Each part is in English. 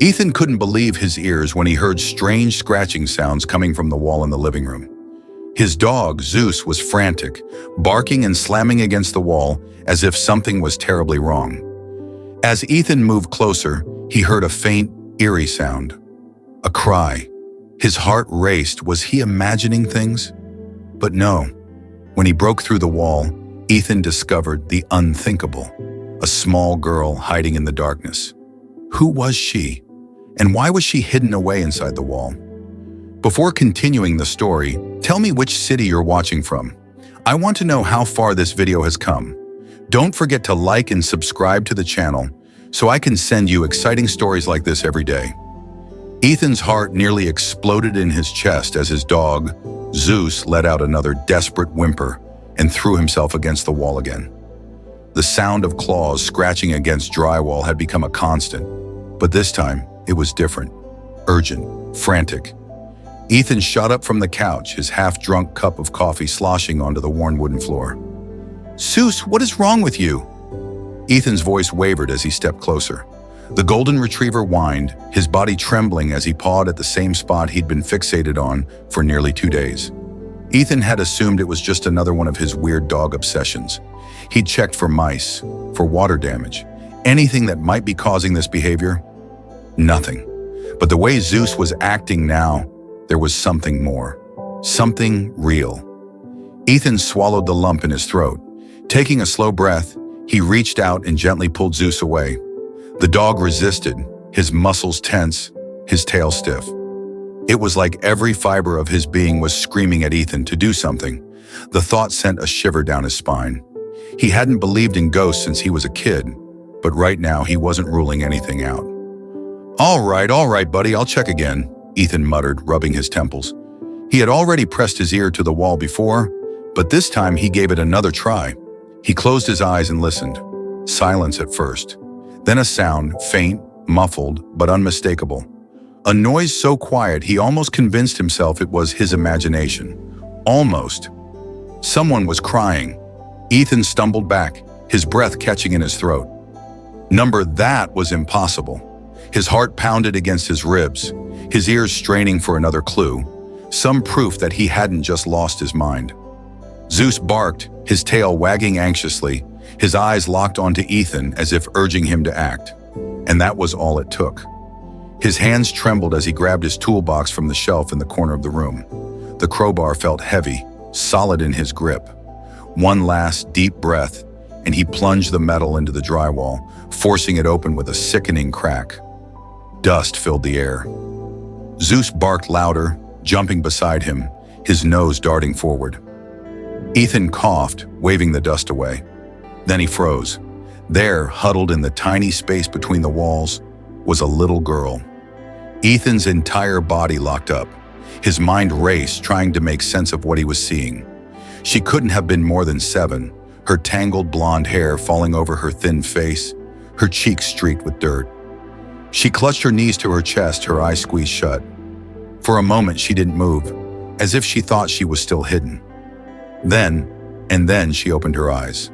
Ethan couldn't believe his ears when he heard strange scratching sounds coming from the wall in the living room. His dog, Zeus, was frantic, barking and slamming against the wall as if something was terribly wrong. As Ethan moved closer, he heard a faint, eerie sound. A cry. His heart raced. Was he imagining things? But no. When he broke through the wall, Ethan discovered the unthinkable, a small girl hiding in the darkness. Who was she? And why was she hidden away inside the wall? Before continuing the story, tell me which city you're watching from. I want to know how far this video has come. Don't forget to like and subscribe to the channel so I can send you exciting stories like this every day. Ethan's heart nearly exploded in his chest as his dog, Zeus, let out another desperate whimper and threw himself against the wall again. The sound of claws scratching against drywall had become a constant, but this time it was different, urgent, frantic. Ethan shot up from the couch, his half-drunk cup of coffee sloshing onto the worn wooden floor. "Zeus, what is wrong with you?" Ethan's voice wavered as he stepped closer. The golden retriever whined, his body trembling as he pawed at the same spot he'd been fixated on for nearly 2 days. Ethan had assumed it was just another one of his weird dog obsessions. He'd checked for mice, for water damage, anything that might be causing this behavior. Nothing. But the way Zeus was acting now, there was something more. Something real. Ethan swallowed the lump in his throat. Taking a slow breath, he reached out and gently pulled Zeus away. The dog resisted, his muscles tense, his tail stiff. It was like every fiber of his being was screaming at Ethan to do something. The thought sent a shiver down his spine. He hadn't believed in ghosts since he was a kid, but right now he wasn't ruling anything out. All right, buddy, I'll check again," Ethan muttered, rubbing his temples. He had already pressed his ear to the wall before, but this time he gave it another try. He closed his eyes and listened. Silence at first. Then a sound, faint, muffled, but unmistakable. A noise so quiet he almost convinced himself it was his imagination. Almost. Someone was crying. Ethan stumbled back, his breath catching in his throat. That was impossible. His heart pounded against his ribs, his ears straining for another clue, some proof that he hadn't just lost his mind. Zeus barked, his tail wagging anxiously, his eyes locked onto Ethan as if urging him to act. And that was all it took. His hands trembled as he grabbed his toolbox from the shelf in the corner of the room. The crowbar felt heavy, solid in his grip. One last deep breath, and he plunged the metal into the drywall, forcing it open with a sickening crack. Dust filled the air. Zeus barked louder, jumping beside him, his nose darting forward. Ethan coughed, waving the dust away. Then he froze. There, huddled in the tiny space between the walls, was a little girl. Ethan's entire body locked up. His mind raced, trying to make sense of what he was seeing. She couldn't have been more than 7, her tangled blonde hair falling over her thin face, her cheeks streaked with dirt. She clutched her knees to her chest, her eyes squeezed shut. For a moment, she didn't move, as if she thought she was still hidden. Then she opened her eyes.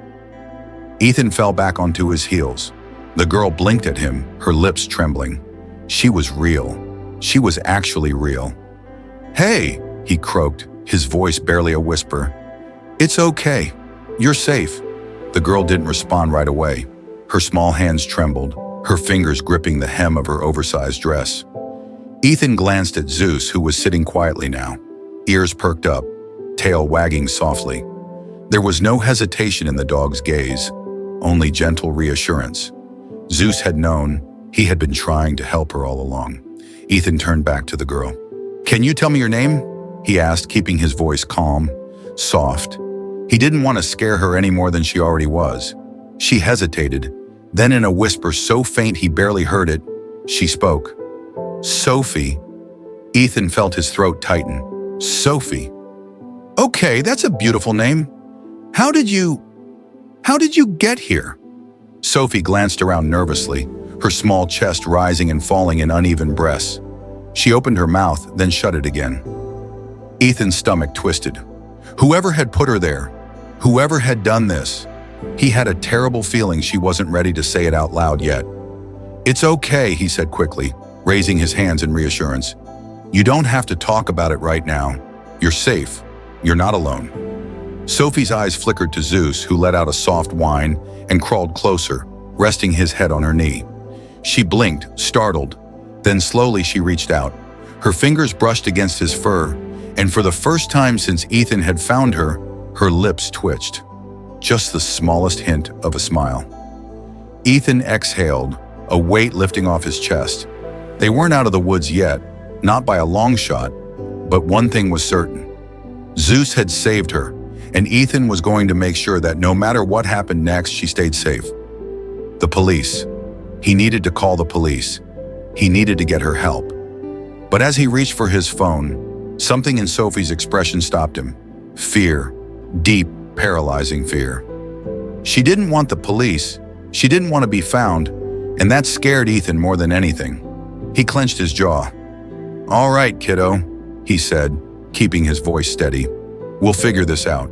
Ethan fell back onto his heels. The girl blinked at him, her lips trembling. She was real. She was actually real. "Hey," he croaked, his voice barely a whisper. "It's okay. You're safe." The girl didn't respond right away. Her small hands trembled, her fingers gripping the hem of her oversized dress. Ethan glanced at Zeus, who was sitting quietly now, ears perked up, tail wagging softly. There was no hesitation in the dog's gaze, only gentle reassurance. Zeus had known. He had been trying to help her all along. Ethan turned back to the girl. "Can you tell me your name?" he asked, keeping his voice calm, soft. He didn't want to scare her any more than she already was. She hesitated. Then in a whisper so faint he barely heard it, she spoke. "Sophie." Ethan felt his throat tighten. "Sophie. Okay, that's a beautiful name. How did you get here?" Sophie glanced around nervously, her small chest rising and falling in uneven breaths. She opened her mouth, then shut it again. Ethan's stomach twisted. Whoever had put her there, whoever had done this, he had a terrible feeling she wasn't ready to say it out loud yet. "It's okay," he said quickly, raising his hands in reassurance. "You don't have to talk about it right now. You're safe. You're not alone." Sophie's eyes flickered to Zeus, who let out a soft whine and crawled closer, resting his head on her knee. She blinked, startled. Then slowly she reached out. Her fingers brushed against his fur, and for the first time since Ethan had found her, her lips twitched. Just the smallest hint of a smile. Ethan exhaled, a weight lifting off his chest. They weren't out of the woods yet, not by a long shot, but one thing was certain. Zeus had saved her, and Ethan was going to make sure that no matter what happened next, she stayed safe. The police. He needed to call the police. He needed to get her help. But as he reached for his phone, something in Sophie's expression stopped him. Fear. Deep, paralyzing fear. She didn't want the police. She didn't want to be found, and that scared Ethan more than anything. He clenched his jaw. "All right, kiddo," he said, keeping his voice steady. "We'll figure this out."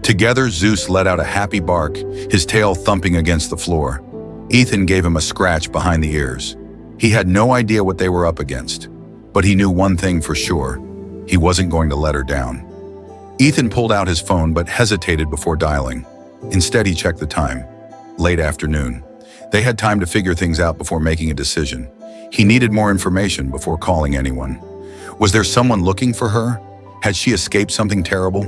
Together, Zeus let out a happy bark, his tail thumping against the floor. Ethan gave him a scratch behind the ears. He had no idea what they were up against, but he knew one thing for sure. He wasn't going to let her down. Ethan pulled out his phone but hesitated before dialing. Instead, he checked the time. Late afternoon. They had time to figure things out before making a decision. He needed more information before calling anyone. Was there someone looking for her? Had she escaped something terrible?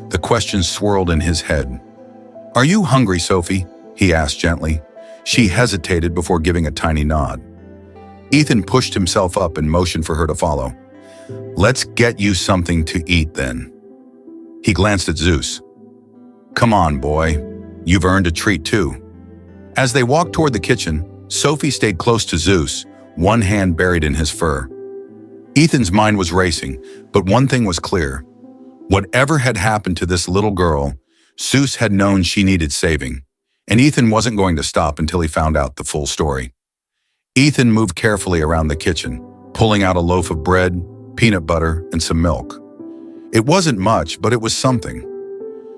The questions swirled in his head. "Are you hungry, Sophie?" he asked gently. She hesitated before giving a tiny nod. Ethan pushed himself up and motioned for her to follow. "Let's get you something to eat then." He glanced at Zeus. "Come on, boy. You've earned a treat too." As they walked toward the kitchen, Sophie stayed close to Zeus, one hand buried in his fur. Ethan's mind was racing, but one thing was clear. Whatever had happened to this little girl, Zeus had known she needed saving, and Ethan wasn't going to stop until he found out the full story. Ethan moved carefully around the kitchen, pulling out a loaf of bread, peanut butter, and some milk. It wasn't much, but it was something.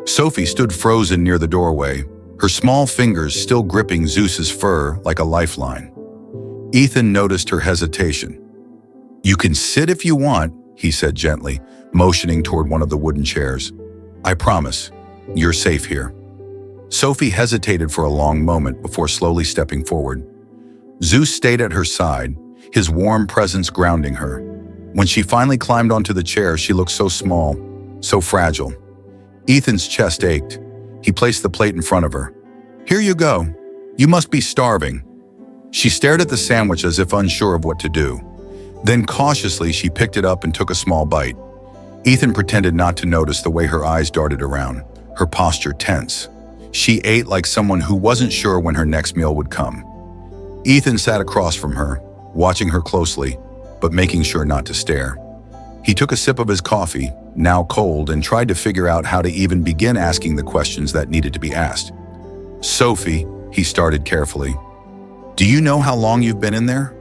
Sophie stood frozen near the doorway, her small fingers still gripping Zeus's fur like a lifeline. Ethan noticed her hesitation. "You can sit if you want," he said gently, motioning toward one of the wooden chairs. "I promise, you're safe here." Sophie hesitated for a long moment before slowly stepping forward. Zeus stayed at her side, his warm presence grounding her. When she finally climbed onto the chair, she looked so small, so fragile. Ethan's chest ached. He placed the plate in front of her. "Here you go. You must be starving." She stared at the sandwich as if unsure of what to do. Then cautiously, she picked it up and took a small bite. Ethan pretended not to notice the way her eyes darted around, her posture tense. She ate like someone who wasn't sure when her next meal would come. Ethan sat across from her, watching her closely, but making sure not to stare. He took a sip of his coffee, now cold, and tried to figure out how to even begin asking the questions that needed to be asked. "Sophie," he started carefully, "do you know how long you've been in there?"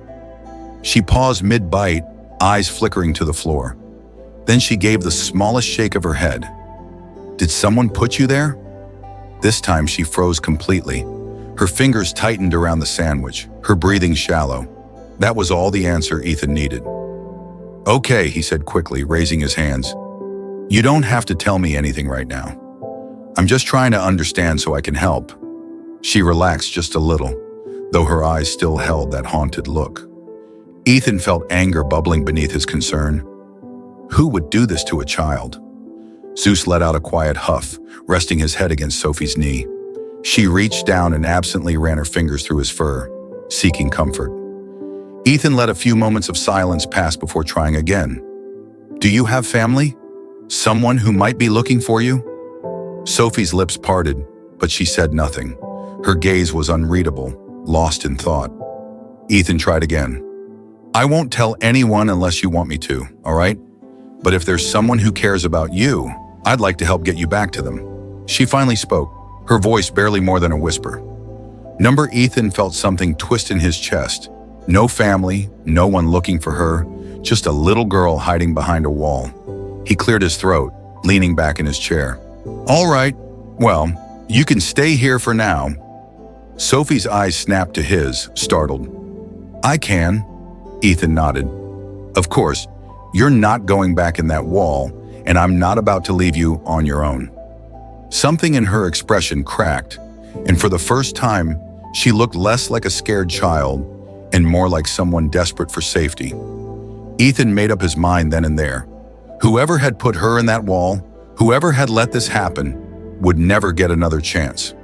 She paused mid-bite, eyes flickering to the floor. Then she gave the smallest shake of her head. "Did someone put you there?" This time she froze completely. Her fingers tightened around the sandwich, her breathing shallow. That was all the answer Ethan needed. "Okay," he said quickly, raising his hands. "You don't have to tell me anything right now. I'm just trying to understand so I can help." She relaxed just a little, though her eyes still held that haunted look. Ethan felt anger bubbling beneath his concern. Who would do this to a child? Zeus let out a quiet huff, resting his head against Sophie's knee. She reached down and absently ran her fingers through his fur, seeking comfort. Ethan let a few moments of silence pass before trying again. "Do you have family? Someone who might be looking for you?" Sophie's lips parted, but she said nothing. Her gaze was unreadable, lost in thought. Ethan tried again. "I won't tell anyone unless you want me to, all right? But if there's someone who cares about you, I'd like to help get you back to them." She finally spoke, her voice barely more than a whisper. Number Ethan felt something twist in his chest. No family, no one looking for her, just a little girl hiding behind a wall. He cleared his throat, leaning back in his chair. "All right, well, you can stay here for now." Sophie's eyes snapped to his, startled. "I can." Ethan nodded. Of course, you're not going back in that wall, and I'm not about to leave you on your own. Something in her expression cracked, and for the first time, she looked less like a scared child and more like someone desperate for safety. Ethan made up his mind then and there. Whoever had put her in that wall, whoever had let this happen, would never get another chance.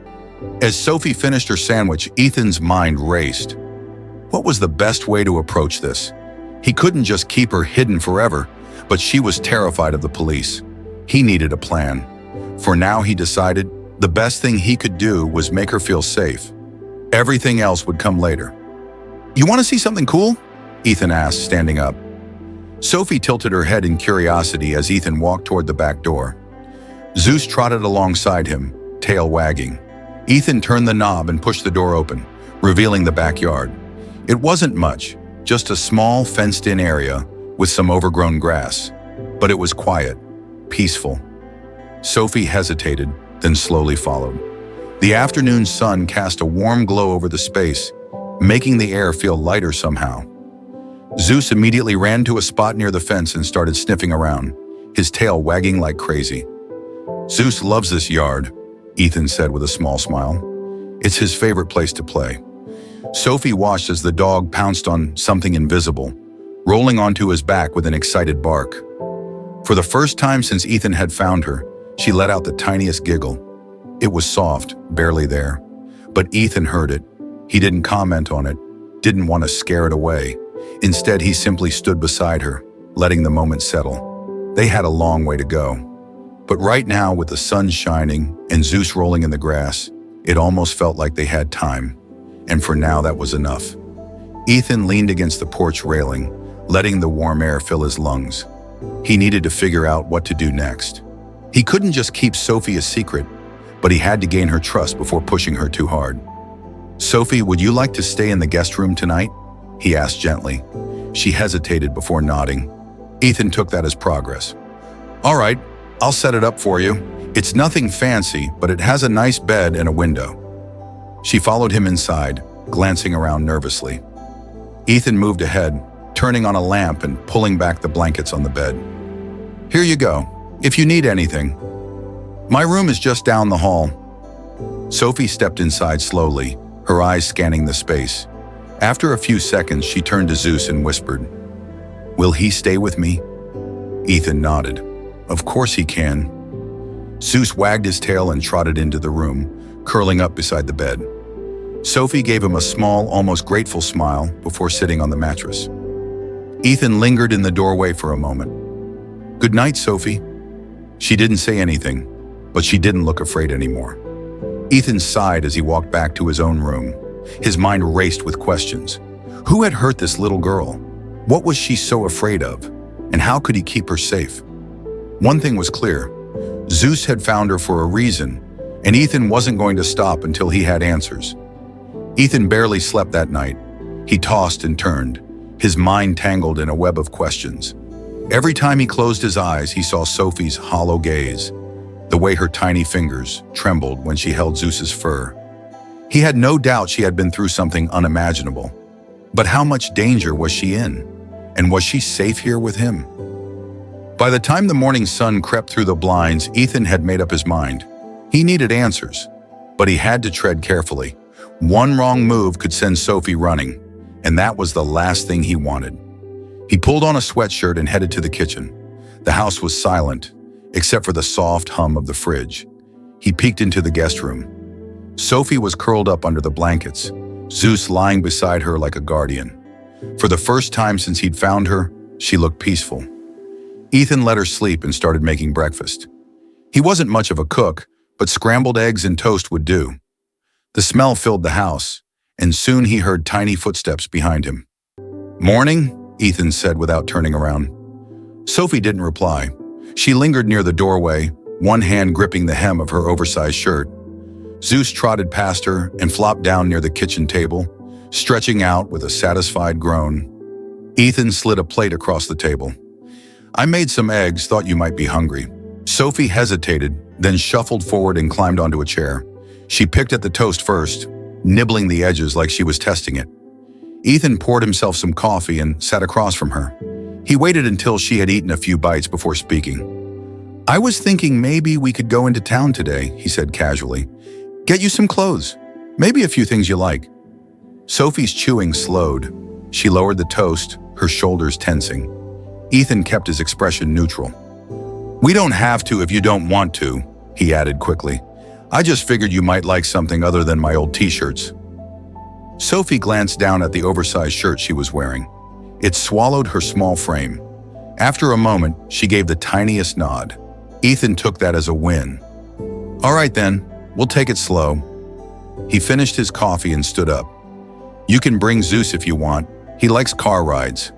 As Sophie finished her sandwich, Ethan's mind raced. What was the best way to approach this? He couldn't just keep her hidden forever, but she was terrified of the police. He needed a plan. For now, he decided the best thing he could do was make her feel safe. Everything else would come later. You want to see something cool? Ethan asked, standing up. Sophie tilted her head in curiosity as Ethan walked toward the back door. Zeus trotted alongside him, tail wagging. Ethan turned the knob and pushed the door open, revealing the backyard. It wasn't much, just a small fenced-in area with some overgrown grass, but it was quiet, peaceful. Sophie hesitated, then slowly followed. The afternoon sun cast a warm glow over the space, making the air feel lighter somehow. Zeus immediately ran to a spot near the fence and started sniffing around, his tail wagging like crazy. Zeus loves this yard, Ethan said with a small smile. It's his favorite place to play. Sophie watched as the dog pounced on something invisible, rolling onto his back with an excited bark. For the first time since Ethan had found her, she let out the tiniest giggle. It was soft, barely there, but Ethan heard it. He didn't comment on it, didn't want to scare it away. Instead, he simply stood beside her, letting the moment settle. They had a long way to go. But right now, with the sun shining and Zeus rolling in the grass, it almost felt like they had time. And for now, that was enough. Ethan leaned against the porch railing, letting the warm air fill his lungs. He needed to figure out what to do next. He couldn't just keep Sophie a secret, but he had to gain her trust before pushing her too hard. Sophie, would you like to stay in the guest room tonight? He asked gently. She hesitated before nodding. Ethan took that as progress. All right, I'll set it up for you. It's nothing fancy, but it has a nice bed and a window. She followed him inside, glancing around nervously. Ethan moved ahead, turning on a lamp and pulling back the blankets on the bed. Here you go, if you need anything. My room is just down the hall. Sophie stepped inside slowly, her eyes scanning the space. After a few seconds, she turned to Zeus and whispered, "Will he stay with me?" Ethan nodded. "Of course he can." Zeus wagged his tail and trotted into the room, curling up beside the bed. Sophie gave him a small, almost grateful smile before sitting on the mattress. Ethan lingered in the doorway for a moment. "Good night, Sophie." She didn't say anything, but she didn't look afraid anymore. Ethan sighed as he walked back to his own room. His mind raced with questions. Who had hurt this little girl? What was she so afraid of? And how could he keep her safe? One thing was clear. Zeus had found her for a reason, and Ethan wasn't going to stop until he had answers. Ethan barely slept that night. He tossed and turned, his mind tangled in a web of questions. Every time he closed his eyes, he saw Sophie's hollow gaze, the way her tiny fingers trembled when she held Zeus's fur. He had no doubt she had been through something unimaginable. But how much danger was she in? And was she safe here with him? By the time the morning sun crept through the blinds, Ethan had made up his mind. He needed answers, but he had to tread carefully. One wrong move could send Sophie running, and that was the last thing he wanted. He pulled on a sweatshirt and headed to the kitchen. The house was silent, except for the soft hum of the fridge. He peeked into the guest room. Sophie was curled up under the blankets, Zeus lying beside her like a guardian. For the first time since he'd found her, she looked peaceful. Ethan let her sleep and started making breakfast. He wasn't much of a cook, but scrambled eggs and toast would do. The smell filled the house, and soon he heard tiny footsteps behind him. "Morning," Ethan said without turning around. Sophie didn't reply. She lingered near the doorway, one hand gripping the hem of her oversized shirt. Zeus trotted past her and flopped down near the kitchen table, stretching out with a satisfied groan. Ethan slid a plate across the table. "I made some eggs, thought you might be hungry." Sophie hesitated, then shuffled forward and climbed onto a chair. She picked at the toast first, nibbling the edges like she was testing it. Ethan poured himself some coffee and sat across from her. He waited until she had eaten a few bites before speaking. "I was thinking maybe we could go into town today," he said casually. "Get you some clothes. Maybe a few things you like." Sophie's chewing slowed. She lowered the toast, her shoulders tensing. Ethan kept his expression neutral. "We don't have to if you don't want to," he added quickly. "I just figured you might like something other than my old t-shirts." Sophie glanced down at the oversized shirt she was wearing. It swallowed her small frame. After a moment, she gave the tiniest nod. Ethan took that as a win. "All right then, we'll take it slow." He finished his coffee and stood up. "You can bring Zeus if you want. He likes car rides."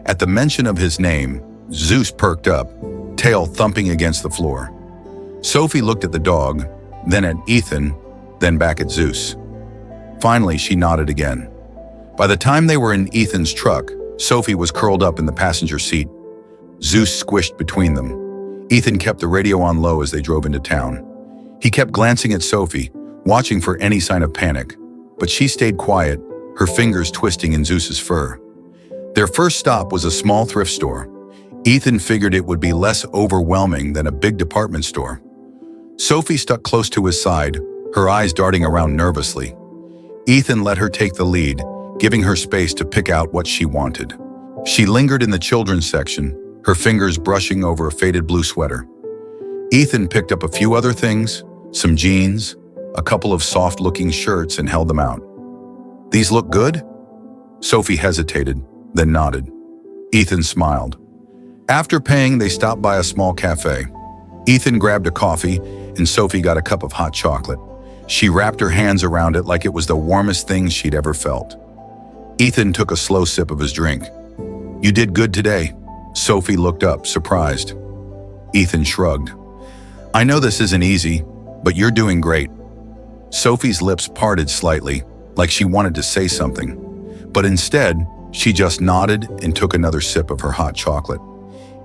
At the mention of his name, Zeus perked up, tail thumping against the floor. Sophie looked at the dog, then at Ethan, then back at Zeus. Finally, she nodded again. By the time they were in Ethan's truck, Sophie was curled up in the passenger seat. Zeus squished between them. Ethan kept the radio on low as they drove into town. He kept glancing at Sophie, watching for any sign of panic, but she stayed quiet, her fingers twisting in Zeus's fur. Their first stop was a small thrift store. Ethan figured it would be less overwhelming than a big department store. Sophie stuck close to his side, her eyes darting around nervously. Ethan let her take the lead, giving her space to pick out what she wanted. She lingered in the children's section, her fingers brushing over a faded blue sweater. Ethan picked up a few other things, some jeans, a couple of soft-looking shirts, and held them out. "These look good?" Sophie hesitated, then nodded. Ethan smiled. After paying, they stopped by a small cafe. Ethan grabbed a coffee, and Sophie got a cup of hot chocolate. She wrapped her hands around it like it was the warmest thing she'd ever felt. Ethan took a slow sip of his drink. "You did good today." Sophie looked up, surprised. Ethan shrugged. "I know this isn't easy, but you're doing great." Sophie's lips parted slightly, like she wanted to say something. But instead, she just nodded and took another sip of her hot chocolate.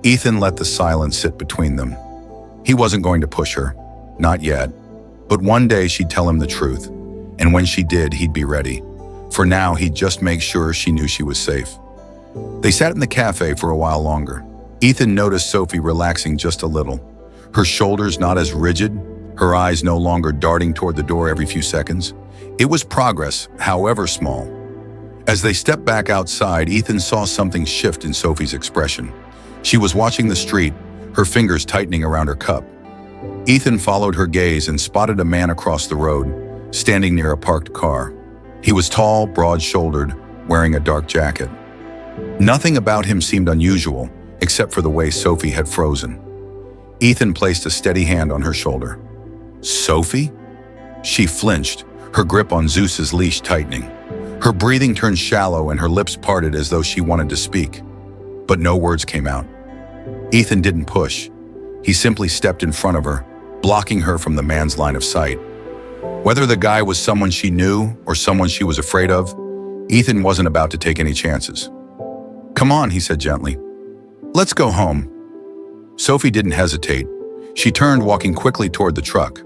Ethan let the silence sit between them. He wasn't going to push her, not yet. But one day she'd tell him the truth, and when she did, he'd be ready. For now, he'd just make sure she knew she was safe. They sat in the cafe for a while longer. Ethan noticed Sophie relaxing just a little, her shoulders not as rigid, her eyes no longer darting toward the door every few seconds. It was progress, however small. As they stepped back outside, Ethan saw something shift in Sophie's expression. She was watching the street, her fingers tightening around her cup. Ethan followed her gaze and spotted a man across the road, standing near a parked car. He was tall, broad-shouldered, wearing a dark jacket. Nothing about him seemed unusual, except for the way Sophie had frozen. Ethan placed a steady hand on her shoulder. "Sophie?" She flinched, her grip on Zeus's leash tightening. Her breathing turned shallow and her lips parted as though she wanted to speak. But no words came out. Ethan didn't push. He simply stepped in front of her, blocking her from the man's line of sight. Whether the guy was someone she knew or someone she was afraid of, Ethan wasn't about to take any chances. "Come on," he said gently. "Let's go home." Sophie didn't hesitate. She turned, walking quickly toward the truck.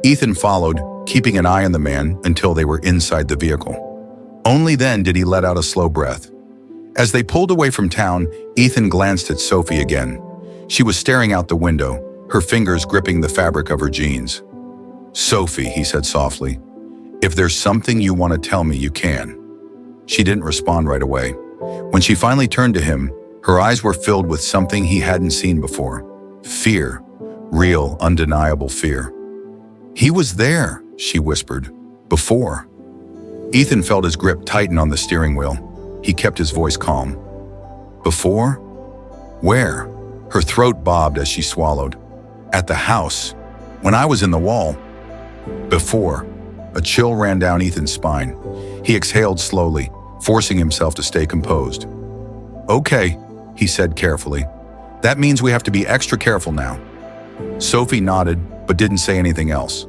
Ethan followed, keeping an eye on the man until they were inside the vehicle. Only then did he let out a slow breath. As they pulled away from town, Ethan glanced at Sophie again. She was staring out the window, her fingers gripping the fabric of her jeans. "Sophie," he said softly, "if there's something you want to tell me, you can." She didn't respond right away. When she finally turned to him, her eyes were filled with something he hadn't seen before. Fear. Real, undeniable fear. "He was there," she whispered. "Before." Ethan felt his grip tighten on the steering wheel. He kept his voice calm. "Before? Where?" Her throat bobbed as she swallowed. "At the house. When I was in the wall." "Before." A chill ran down Ethan's spine. He exhaled slowly, forcing himself to stay composed. "Okay," he said carefully. "That means we have to be extra careful now." Sophie nodded, but didn't say anything else.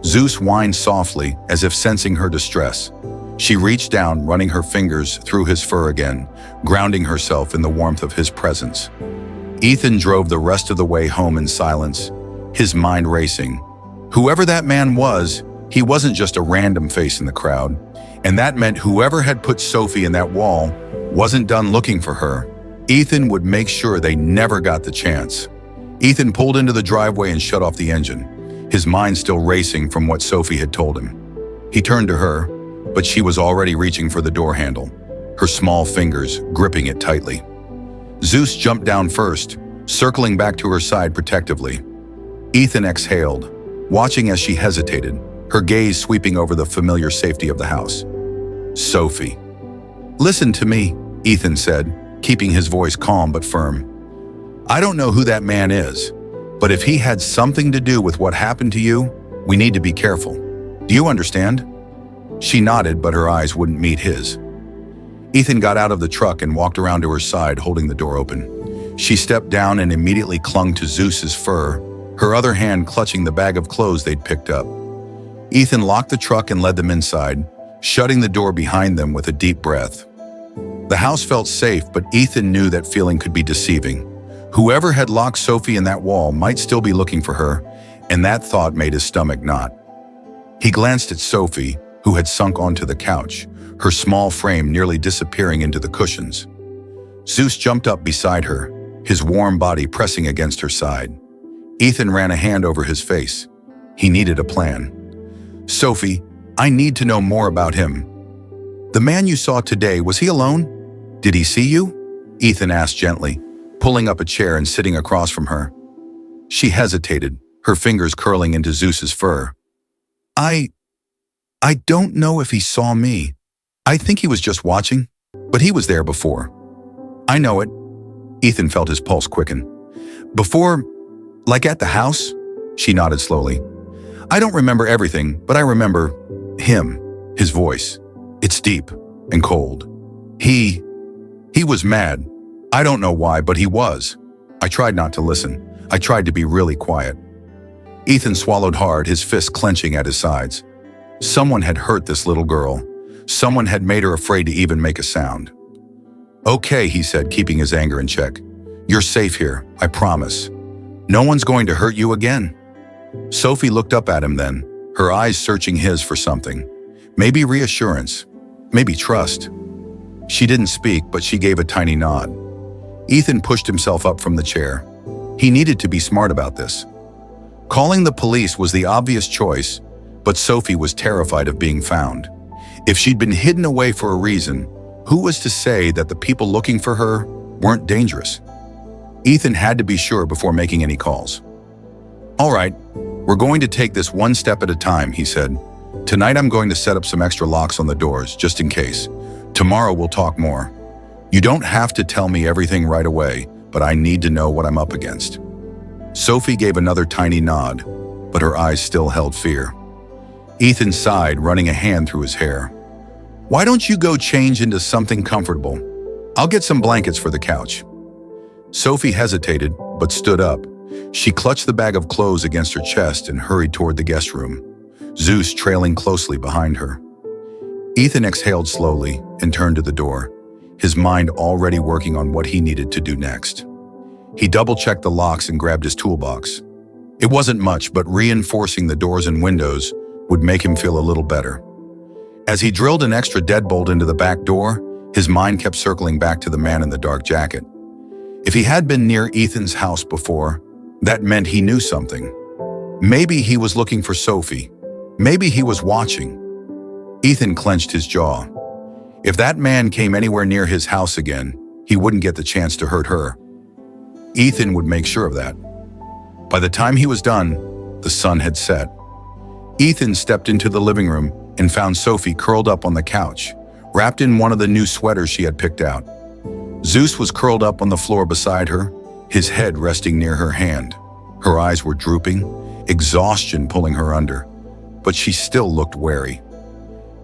Zeus whined softly, as if sensing her distress. She reached down, running her fingers through his fur again, grounding herself in the warmth of his presence. Ethan drove the rest of the way home in silence, his mind racing. Whoever that man was, He wasn't just a random face in the crowd, and that meant whoever had put Sophie in that wall wasn't done looking for her. Ethan would make sure they never got the chance. Ethan pulled into the driveway and shut off the engine, his mind still racing from what Sophie had told him. He turned to her, but she was already reaching for the door handle, her small fingers gripping it tightly. Zeus jumped down first, circling back to her side protectively. Ethan exhaled, watching as she hesitated, her gaze sweeping over the familiar safety of the house. Sophie. Listen to me, Ethan said, keeping his voice calm but firm. I don't know who that man is, but if he had something to do with what happened to you, we need to be careful. Do you understand? She nodded, but her eyes wouldn't meet his. Ethan got out of the truck and walked around to her side, holding the door open. She stepped down and immediately clung to Zeus's fur, her other hand clutching the bag of clothes they'd picked up. Ethan locked the truck and led them inside, shutting the door behind them with a deep breath. The house felt safe, but Ethan knew that feeling could be deceiving. Whoever had locked Sophie in that wall might still be looking for her, and that thought made his stomach knot. He glanced at Sophie, who had sunk onto the couch, her small frame nearly disappearing into the cushions. Zeus jumped up beside her, his warm body pressing against her side. Ethan ran a hand over his face. He needed a plan. Sophie, I need to know more about him. The man you saw today, was he alone? Did he see you? Ethan asked gently, pulling up a chair and sitting across from her. She hesitated, her fingers curling into Zeus's fur. I don't know if he saw me. I think he was just watching, but he was there before. I know it. Ethan felt his pulse quicken. Before, like at the house? She nodded slowly. I don't remember everything, but I remember him, his voice. It's deep and cold. He was mad. I don't know why, but he was. I tried not to listen. I tried to be really quiet. Ethan swallowed hard, his fists clenching at his sides. Someone had hurt this little girl. Someone had made her afraid to even make a sound. Okay, he said, keeping his anger in check. You're safe here, I promise. No one's going to hurt you again. Sophie looked up at him then, her eyes searching his for something. Maybe reassurance, maybe trust. She didn't speak, but she gave a tiny nod. Ethan pushed himself up from the chair. He needed to be smart about this. Calling the police was the obvious choice, but Sophie was terrified of being found. If she'd been hidden away for a reason, who was to say that the people looking for her weren't dangerous? Ethan had to be sure before making any calls. All right, we're going to take this one step at a time, he said. Tonight I'm going to set up some extra locks on the doors, just in case. Tomorrow we'll talk more. You don't have to tell me everything right away, but I need to know what I'm up against. Sophie gave another tiny nod, but her eyes still held fear. Ethan sighed, running a hand through his hair. Why don't you go change into something comfortable? I'll get some blankets for the couch. Sophie hesitated, but stood up. She clutched the bag of clothes against her chest and hurried toward the guest room, Zeus trailing closely behind her. Ethan exhaled slowly and turned to the door, his mind already working on what he needed to do next. He double-checked the locks and grabbed his toolbox. It wasn't much, but reinforcing the doors and windows would make him feel a little better. As he drilled an extra deadbolt into the back door, his mind kept circling back to the man in the dark jacket. If he had been near Ethan's house before, that meant he knew something. Maybe he was looking for Sophie. Maybe he was watching. Ethan clenched his jaw. If that man came anywhere near his house again, he wouldn't get the chance to hurt her. Ethan would make sure of that. By the time he was done, the sun had set. Ethan stepped into the living room and found Sophie curled up on the couch, wrapped in one of the new sweaters she had picked out. Zeus was curled up on the floor beside her, his head resting near her hand. Her eyes were drooping, exhaustion pulling her under, but she still looked wary.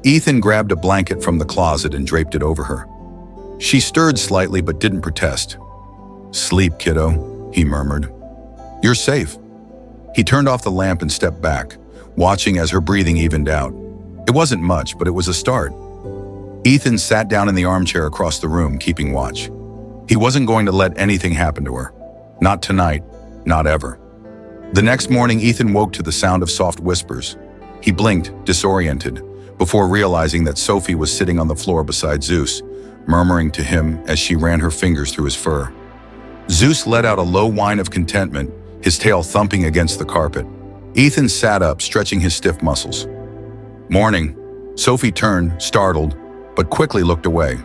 Ethan grabbed a blanket from the closet and draped it over her. She stirred slightly but didn't protest. "Sleep, kiddo," he murmured. "You're safe." He turned off the lamp and stepped back, watching as her breathing evened out. It wasn't much, but it was a start. Ethan sat down in the armchair across the room, keeping watch. He wasn't going to let anything happen to her. Not tonight, not ever. The next morning, Ethan woke to the sound of soft whispers. He blinked, disoriented, before realizing that Sophie was sitting on the floor beside Zeus, murmuring to him as she ran her fingers through his fur. Zeus let out a low whine of contentment, his tail thumping against the carpet. Ethan sat up, stretching his stiff muscles. "Morning." Sophie turned, startled, but quickly looked away.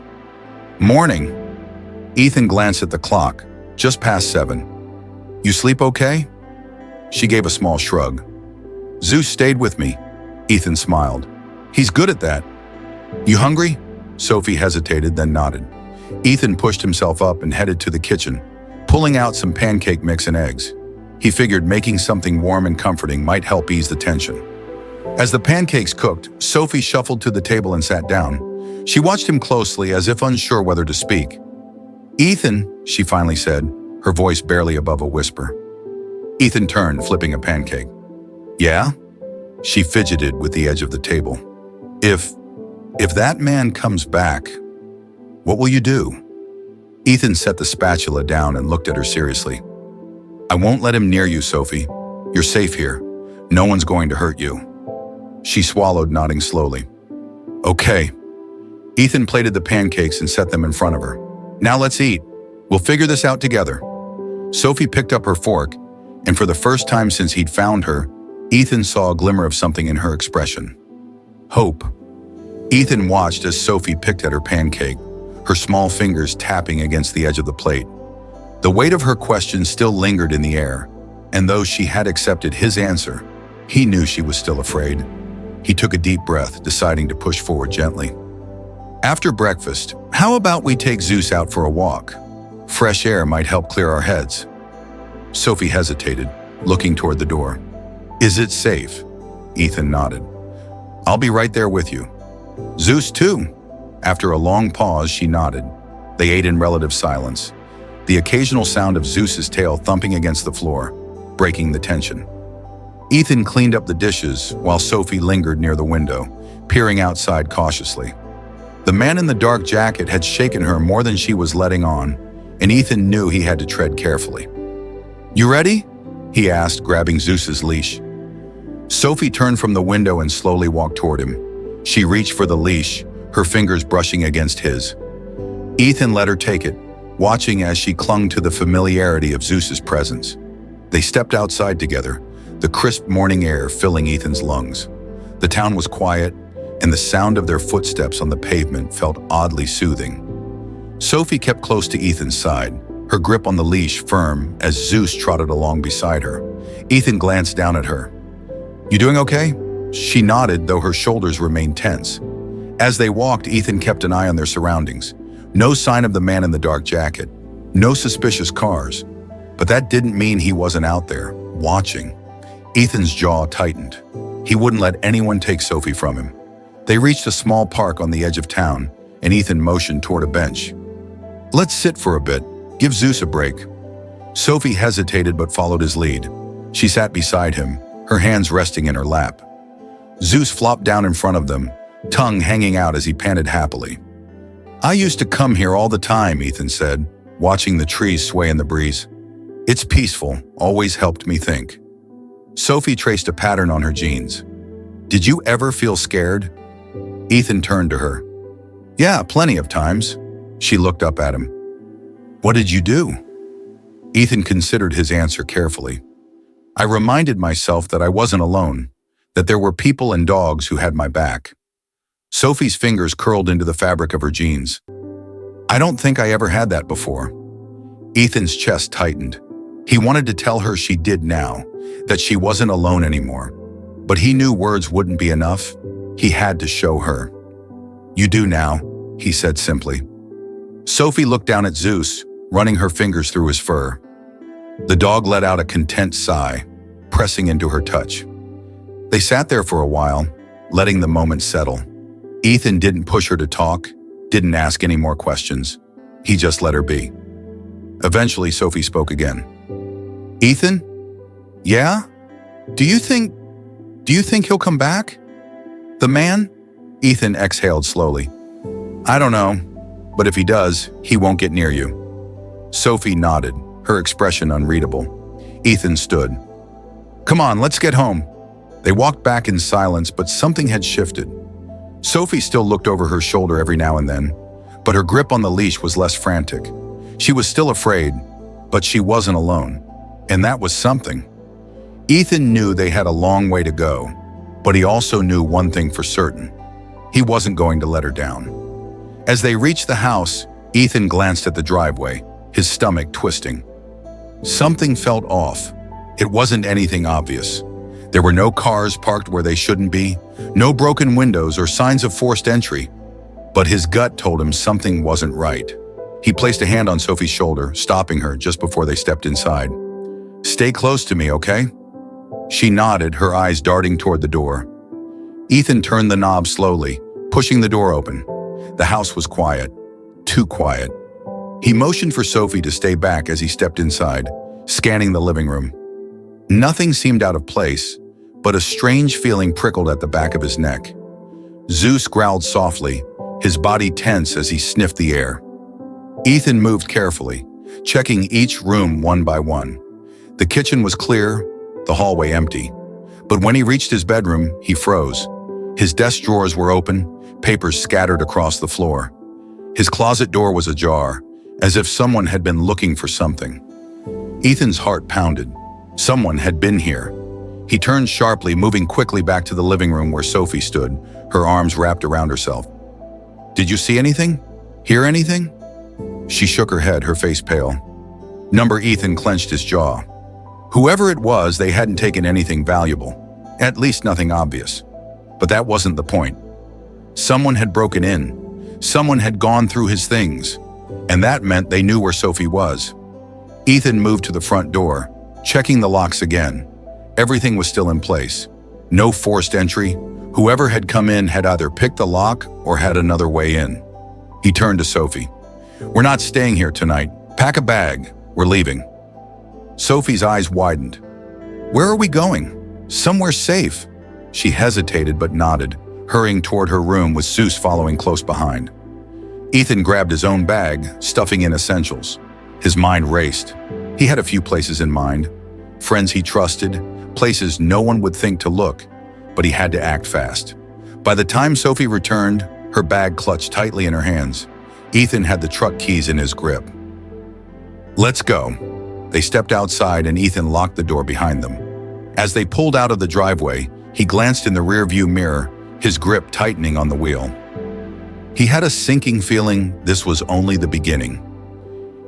"Morning." Ethan glanced at the clock, just past 7. "You sleep okay?" She gave a small shrug. "Zeus stayed with me." Ethan smiled. "He's good at that." "You hungry?" Sophie hesitated, then nodded. Ethan pushed himself up and headed to the kitchen, pulling out some pancake mix and eggs. He figured making something warm and comforting might help ease the tension. As the pancakes cooked, Sophie shuffled to the table and sat down. She watched him closely, as if unsure whether to speak. "Ethan," she finally said, her voice barely above a whisper. Ethan turned, flipping a pancake. "Yeah?" She fidgeted with the edge of the table. If that man comes back, what will you do?" Ethan set the spatula down and looked at her seriously. "I won't let him near you, Sophie. You're safe here. No one's going to hurt you." She swallowed, nodding slowly. "Okay." Ethan plated the pancakes and set them in front of her. "Now let's eat. We'll figure this out together." Sophie picked up her fork, and for the first time since he'd found her, Ethan saw a glimmer of something in her expression. Hope. Ethan watched as Sophie picked at her pancake, her small fingers tapping against the edge of the plate. The weight of her question still lingered in the air, and though she had accepted his answer, he knew she was still afraid. He took a deep breath, deciding to push forward gently. "After breakfast, how about we take Zeus out for a walk? Fresh air might help clear our heads." Sophie hesitated, looking toward the door. "Is it safe?" Ethan nodded. "I'll be right there with you." "Zeus too?" After a long pause, she nodded. They ate in relative silence, the occasional sound of Zeus's tail thumping against the floor, breaking the tension. Ethan cleaned up the dishes while Sophie lingered near the window, peering outside cautiously. The man in the dark jacket had shaken her more than she was letting on, and Ethan knew he had to tread carefully. "You ready?" he asked, grabbing Zeus's leash. Sophie turned from the window and slowly walked toward him. She reached for the leash, her fingers brushing against his. Ethan let her take it, watching as she clung to the familiarity of Zeus's presence. They stepped outside together, the crisp morning air filling Ethan's lungs. The town was quiet, and the sound of their footsteps on the pavement felt oddly soothing. Sophie kept close to Ethan's side, her grip on the leash firm as Zeus trotted along beside her. Ethan glanced down at her. "You doing okay?" She nodded, though her shoulders remained tense. As they walked, Ethan kept an eye on their surroundings. No sign of the man in the dark jacket, no suspicious cars. But that didn't mean he wasn't out there, watching. Ethan's jaw tightened. He wouldn't let anyone take Sophie from him. They reached a small park on the edge of town, and Ethan motioned toward a bench. "Let's sit for a bit, give Zeus a break." Sophie hesitated but followed his lead. She sat beside him, her hands resting in her lap. Zeus flopped down in front of them, tongue hanging out as he panted happily. "I used to come here all the time," Ethan said, watching the trees sway in the breeze. "It's peaceful, always helped me think." Sophie traced a pattern on her jeans. "Did you ever feel scared?" Ethan turned to her. "Yeah, plenty of times." She looked up at him. "What did you do?" Ethan considered his answer carefully. "I reminded myself that I wasn't alone, that there were people and dogs who had my back." Sophie's fingers curled into the fabric of her jeans. "I don't think I ever had that before." Ethan's chest tightened. He wanted to tell her she did now, that she wasn't alone anymore. But he knew words wouldn't be enough. He had to show her. "You do now," he said simply. Sophie looked down at Zeus, running her fingers through his fur. The dog let out a content sigh, pressing into her touch. They sat there for a while, letting the moment settle. Ethan didn't push her to talk, didn't ask any more questions. He just let her be. Eventually, Sophie spoke again. "Ethan? Yeah? Do you think he'll come back? The man?" Ethan exhaled slowly. "I don't know, but if he does, he won't get near you." Sophie nodded, her expression unreadable. Ethan stood. "Come on, let's get home." They walked back in silence, but something had shifted. Sophie still looked over her shoulder every now and then, but her grip on the leash was less frantic. She was still afraid, but she wasn't alone. And that was something. Ethan knew they had a long way to go, but he also knew one thing for certain. He wasn't going to let her down. As they reached the house, Ethan glanced at the driveway, his stomach twisting. Something felt off. It wasn't anything obvious. There were no cars parked where they shouldn't be, no broken windows or signs of forced entry. But his gut told him something wasn't right. He placed a hand on Sophie's shoulder, stopping her just before they stepped inside. "Stay close to me, okay?" She nodded, her eyes darting toward the door. Ethan turned the knob slowly, pushing the door open. The house was quiet, too quiet. He motioned for Sophie to stay back as he stepped inside, scanning the living room. Nothing seemed out of place, but a strange feeling prickled at the back of his neck. Zeus growled softly, his body tense as he sniffed the air. Ethan moved carefully, checking each room one by one. The kitchen was clear, the hallway empty. But when he reached his bedroom, he froze. His desk drawers were open, papers scattered across the floor. His closet door was ajar, as if someone had been looking for something. Ethan's heart pounded. Someone had been here. He turned sharply, moving quickly back to the living room where Sophie stood, her arms wrapped around herself. "Did you see anything? Hear anything?" She shook her head, her face pale. Number Ethan clenched his jaw. Whoever it was, they hadn't taken anything valuable, at least nothing obvious. But that wasn't the point. Someone had broken in. Someone had gone through his things, and that meant they knew where Sophie was. Ethan moved to the front door, checking the locks again. Everything was still in place. No forced entry. Whoever had come in had either picked the lock or had another way in. He turned to Sophie. "We're not staying here tonight. Pack a bag. We're leaving." Sophie's eyes widened. "Where are we going?" "Somewhere safe." She hesitated but nodded, hurrying toward her room with Zeus following close behind. Ethan grabbed his own bag, stuffing in essentials. His mind raced. He had a few places in mind. Friends he trusted, places no one would think to look, but he had to act fast. By the time Sophie returned, her bag clutched tightly in her hands. Ethan had the truck keys in his grip. "Let's go." They stepped outside and Ethan locked the door behind them. As they pulled out of the driveway, he glanced in the rearview mirror, his grip tightening on the wheel. He had a sinking feeling this was only the beginning.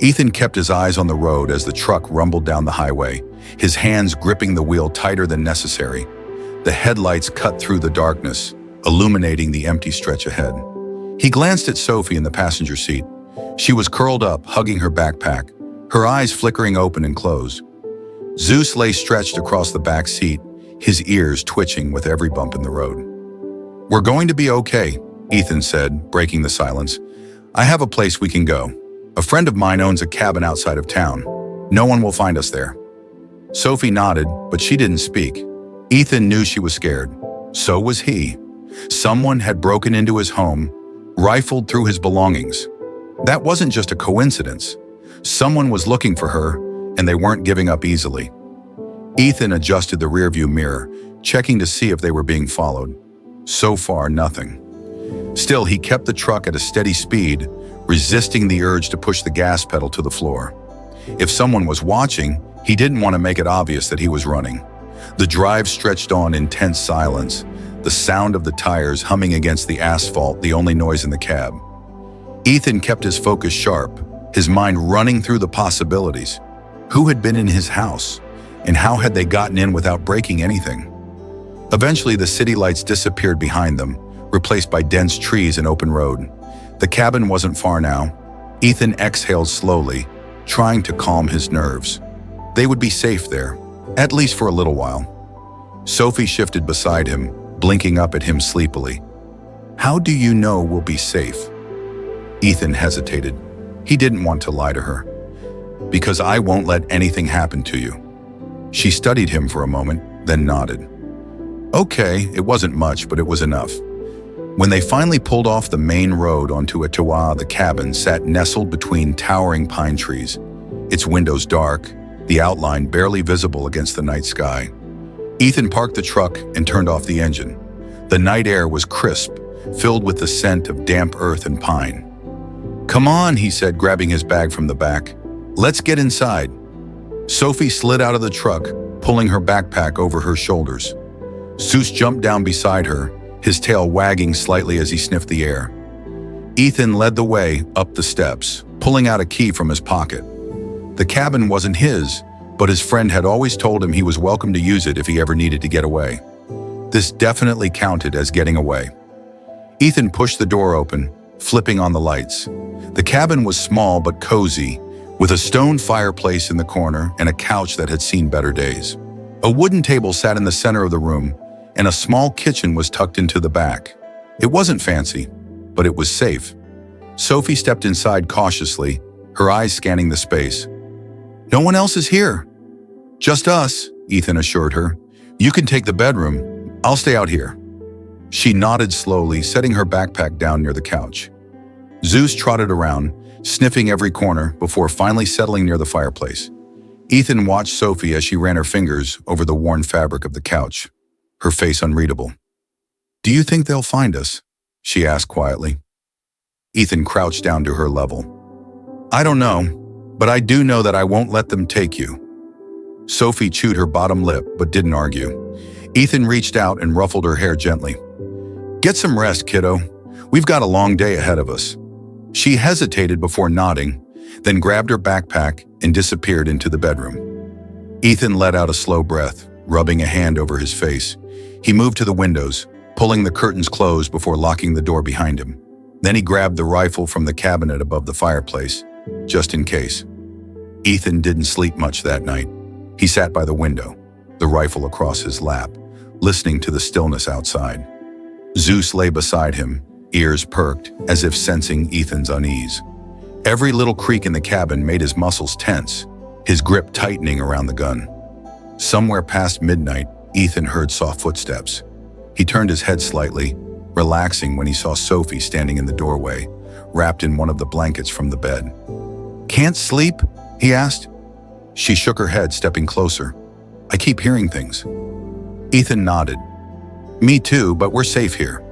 Ethan kept his eyes on the road as the truck rumbled down the highway, his hands gripping the wheel tighter than necessary. The headlights cut through the darkness, illuminating the empty stretch ahead. He glanced at Sophie in the passenger seat. She was curled up, hugging her backpack, her eyes flickering open and close. Zeus lay stretched across the back seat, his ears twitching with every bump in the road. "We're going to be okay," Ethan said, breaking the silence. "I have a place we can go. A friend of mine owns a cabin outside of town. No one will find us there." Sophie nodded, but she didn't speak. Ethan knew she was scared. So was he. Someone had broken into his home, rifled through his belongings. That wasn't just a coincidence. Someone was looking for her, and they weren't giving up easily. Ethan adjusted the rearview mirror, checking to see if they were being followed. So far, nothing. Still, he kept the truck at a steady speed, resisting the urge to push the gas pedal to the floor. If someone was watching, he didn't want to make it obvious that he was running. The drive stretched on in tense silence, the sound of the tires humming against the asphalt the only noise in the cab. Ethan kept his focus sharp, his mind running through the possibilities. Who had been in his house, and how had they gotten in without breaking anything? Eventually, the city lights disappeared behind them, replaced by dense trees and open road. The cabin wasn't far now. Ethan exhaled slowly, trying to calm his nerves. They would be safe there, at least for a little while. Sophie shifted beside him, blinking up at him sleepily. "How do you know we'll be safe?" Ethan hesitated. He didn't want to lie to her. "Because I won't let anything happen to you." She studied him for a moment, then nodded. Okay, it wasn't much, but it was enough. When they finally pulled off the main road onto a tawa, the cabin sat nestled between towering pine trees, its windows dark, the outline barely visible against the night sky. Ethan parked the truck and turned off the engine. The night air was crisp, filled with the scent of damp earth and pine. "Come on," he said, grabbing his bag from the back. "Let's get inside." Sophie slid out of the truck, pulling her backpack over her shoulders. Zeus jumped down beside her, his tail wagging slightly as he sniffed the air. Ethan led the way up the steps, pulling out a key from his pocket. The cabin wasn't his, but his friend had always told him he was welcome to use it if he ever needed to get away. This definitely counted as getting away. Ethan pushed the door open, flipping on the lights. The cabin was small but cozy, with a stone fireplace in the corner and a couch that had seen better days. A wooden table sat in the center of the room, and a small kitchen was tucked into the back. It wasn't fancy, but it was safe. Sophie stepped inside cautiously, her eyes scanning the space. "No one else is here." "Just us," Ethan assured her. "You can take the bedroom. I'll stay out here." She nodded slowly, setting her backpack down near the couch. Zeus trotted around, sniffing every corner before finally settling near the fireplace. Ethan watched Sophie as she ran her fingers over the worn fabric of the couch, her face unreadable. "Do you think they'll find us?" she asked quietly. Ethan crouched down to her level. "I don't know, but I do know that I won't let them take you." Sophie chewed her bottom lip but didn't argue. Ethan reached out and ruffled her hair gently. "Get some rest, kiddo. We've got a long day ahead of us." She hesitated before nodding, then grabbed her backpack and disappeared into the bedroom. Ethan let out a slow breath, rubbing a hand over his face. He moved to the windows, pulling the curtains closed before locking the door behind him. Then he grabbed the rifle from the cabinet above the fireplace, just in case. Ethan didn't sleep much that night. He sat by the window, the rifle across his lap, listening to the stillness outside. Zeus lay beside him, ears perked, as if sensing Ethan's unease. Every little creak in the cabin made his muscles tense, his grip tightening around the gun. Somewhere past midnight, Ethan heard soft footsteps. He turned his head slightly, relaxing when he saw Sophie standing in the doorway, wrapped in one of the blankets from the bed. "Can't sleep?" he asked. She shook her head, stepping closer. "I keep hearing things." Ethan nodded. "Me too, but we're safe here."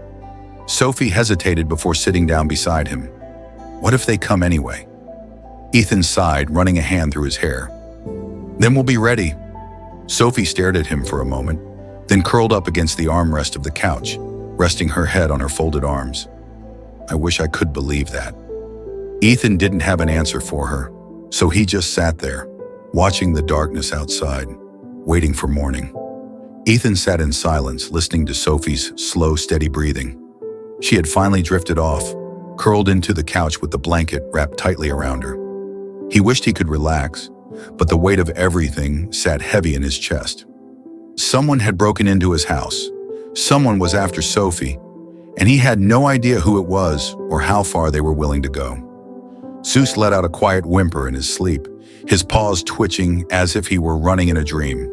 Sophie hesitated before sitting down beside him. "What if they come anyway?" Ethan sighed, running a hand through his hair. "Then we'll be ready." Sophie stared at him for a moment, then curled up against the armrest of the couch, resting her head on her folded arms. "I wish I could believe that." Ethan didn't have an answer for her, so he just sat there, watching the darkness outside, waiting for morning. Ethan sat in silence, listening to Sophie's slow, steady breathing. She had finally drifted off, curled into the couch with the blanket wrapped tightly around her. He wished he could relax, but the weight of everything sat heavy in his chest. Someone had broken into his house. Someone was after Sophie, and he had no idea who it was or how far they were willing to go. Zeus let out a quiet whimper in his sleep, his paws twitching as if he were running in a dream.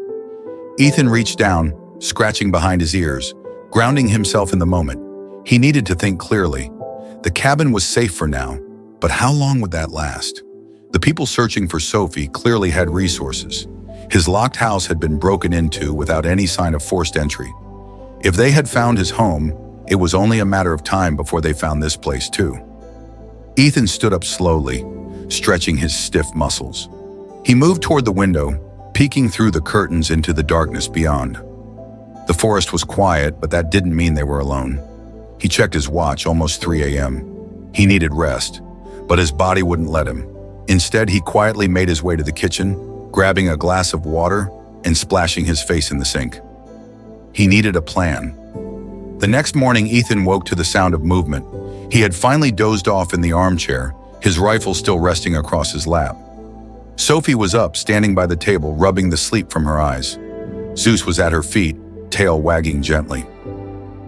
Ethan reached down, scratching behind his ears, grounding himself in the moment. He needed to think clearly. The cabin was safe for now, but how long would that last? The people searching for Sophie clearly had resources. His locked house had been broken into without any sign of forced entry. If they had found his home, it was only a matter of time before they found this place too. Ethan stood up slowly, stretching his stiff muscles. He moved toward the window, peeking through the curtains into the darkness beyond. The forest was quiet, but that didn't mean they were alone. He checked his watch, almost 3 a.m. He needed rest, but his body wouldn't let him. Instead, he quietly made his way to the kitchen, grabbing a glass of water and splashing his face in the sink. He needed a plan. The next morning, Ethan woke to the sound of movement. He had finally dozed off in the armchair, his rifle still resting across his lap. Sophie was up, standing by the table, rubbing the sleep from her eyes. Zeus was at her feet, tail wagging gently.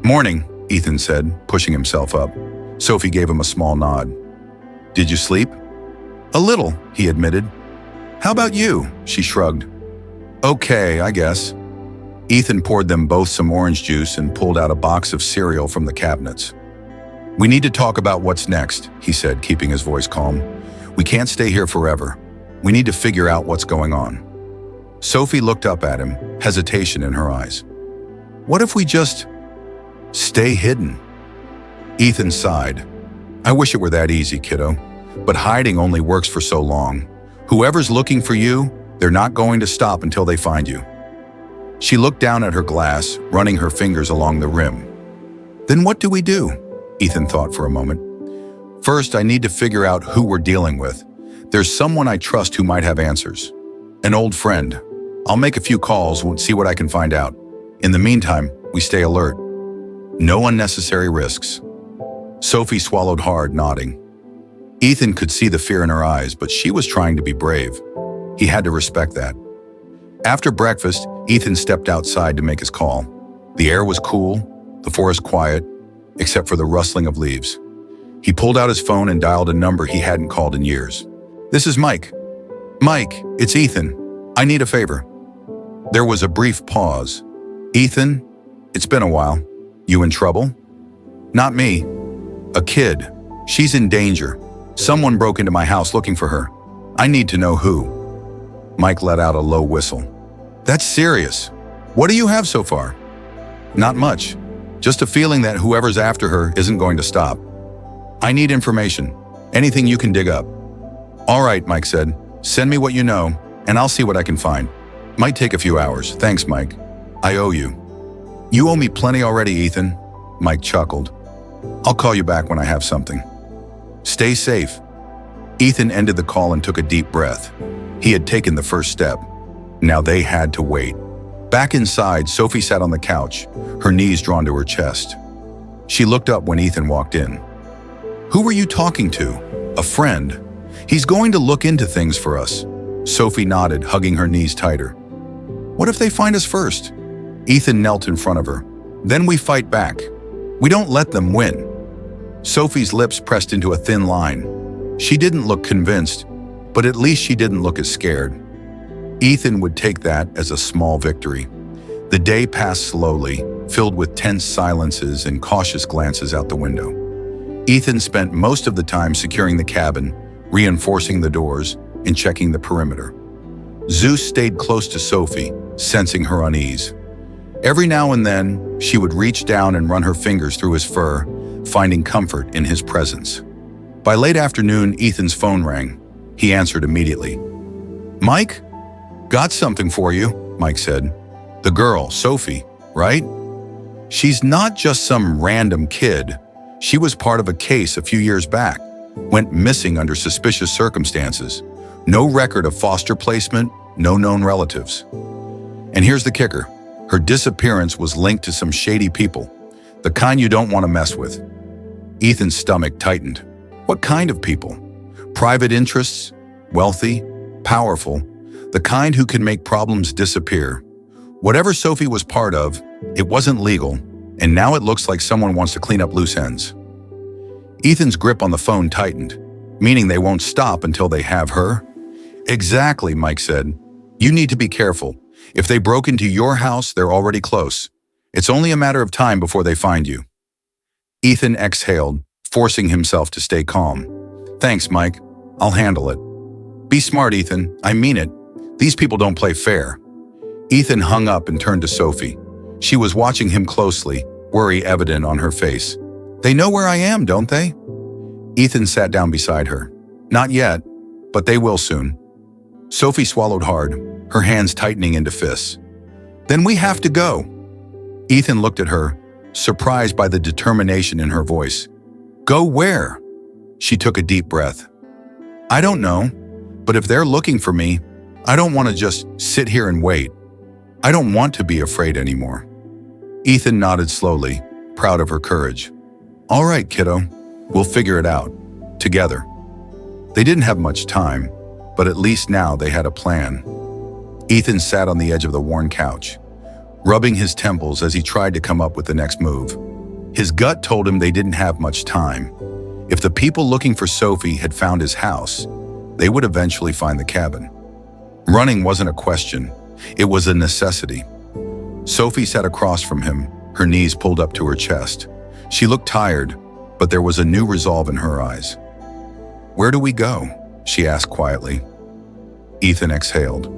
"Morning," Ethan said, pushing himself up. Sophie gave him a small nod. "Did you sleep?" "A little," he admitted. "How about you?" she shrugged. "Okay, I guess." Ethan poured them both some orange juice and pulled out a box of cereal from the cabinets. "We need to talk about what's next," he said, keeping his voice calm. "We can't stay here forever. We need to figure out what's going on." Sophie looked up at him, hesitation in her eyes. What if we just stay hidden? Ethan sighed. I wish it were that easy, kiddo. But hiding only works for so long. Whoever's looking for you, they're not going to stop until they find you. She looked down at her glass, running her fingers along the rim. Then what do we do? Ethan thought for a moment. First, I need to figure out who we're dealing with. There's someone I trust who might have answers. An old friend. I'll make a few calls and see what I can find out. In the meantime, we stay alert. No unnecessary risks. Sophie swallowed hard, nodding. Ethan could see the fear in her eyes, but she was trying to be brave. He had to respect that. After breakfast, Ethan stepped outside to make his call. The air was cool, the forest quiet, except for the rustling of leaves. He pulled out his phone and dialed a number he hadn't called in years. This is Mike. Mike, it's Ethan. I need a favor. There was a brief pause. Ethan, it's been a while. You in trouble? Not me. A kid. She's in danger. Someone broke into my house looking for her. I need to know who. Mike let out a low whistle. That's serious. What do you have so far? Not much. Just a feeling that whoever's after her isn't going to stop. I need information. Anything you can dig up. All right, Mike said. Send me what you know, and I'll see what I can find. Might take a few hours. Thanks, Mike. I owe you. You owe me plenty already, Ethan. Mike chuckled. I'll call you back when I have something. Stay safe. Ethan ended the call and took a deep breath. He had taken the first step. Now they had to wait. Back inside, Sophie sat on the couch, her knees drawn to her chest. She looked up when Ethan walked in. Who were you talking to? A friend. He's going to look into things for us. Sophie nodded, hugging her knees tighter. What if they find us first? Ethan knelt in front of her. Then we fight back. We don't let them win. Sophie's lips pressed into a thin line. She didn't look convinced, but at least she didn't look as scared. Ethan would take that as a small victory. The day passed slowly, filled with tense silences and cautious glances out the window. Ethan spent most of the time securing the cabin, reinforcing the doors, and checking the perimeter. Zeus stayed close to Sophie, sensing her unease. Every now and then, she would reach down and run her fingers through his fur, finding comfort in his presence. By late afternoon, Ethan's phone rang. He answered immediately. Mike? Got something for you, Mike said. The girl, Sophie, right? She's not just some random kid. She was part of a case a few years back, went missing under suspicious circumstances. No record of foster placement, no known relatives. And here's the kicker. Her disappearance was linked to some shady people, the kind you don't want to mess with. Ethan's stomach tightened. What kind of people? Private interests? Wealthy? Powerful? The kind who can make problems disappear. Whatever Sophie was part of, it wasn't legal, and now it looks like someone wants to clean up loose ends. Ethan's grip on the phone tightened, meaning they won't stop until they have her? Exactly, Mike said. You need to be careful. If they broke into your house, they're already close. It's only a matter of time before they find you. Ethan exhaled, forcing himself to stay calm. Thanks, Mike. I'll handle it. Be smart, Ethan. I mean it. These people don't play fair. Ethan hung up and turned to Sophie. She was watching him closely, worry evident on her face. They know where I am, don't they? Ethan sat down beside her. Not yet, but they will soon. Sophie swallowed hard, her hands tightening into fists. Then we have to go. Ethan looked at her, surprised by the determination in her voice. Go where? She took a deep breath. I don't know, but if they're looking for me, I don't want to just sit here and wait. I don't want to be afraid anymore. Ethan nodded slowly, proud of her courage. All right, kiddo, we'll figure it out, together. They didn't have much time, but at least now they had a plan. Ethan sat on the edge of the worn couch, rubbing his temples as he tried to come up with the next move. His gut told him they didn't have much time. If the people looking for Sophie had found his house, they would eventually find the cabin. Running wasn't a question, it was a necessity. Sophie sat across from him, her knees pulled up to her chest. She looked tired, but there was a new resolve in her eyes. Where do we go? She asked quietly. Ethan exhaled.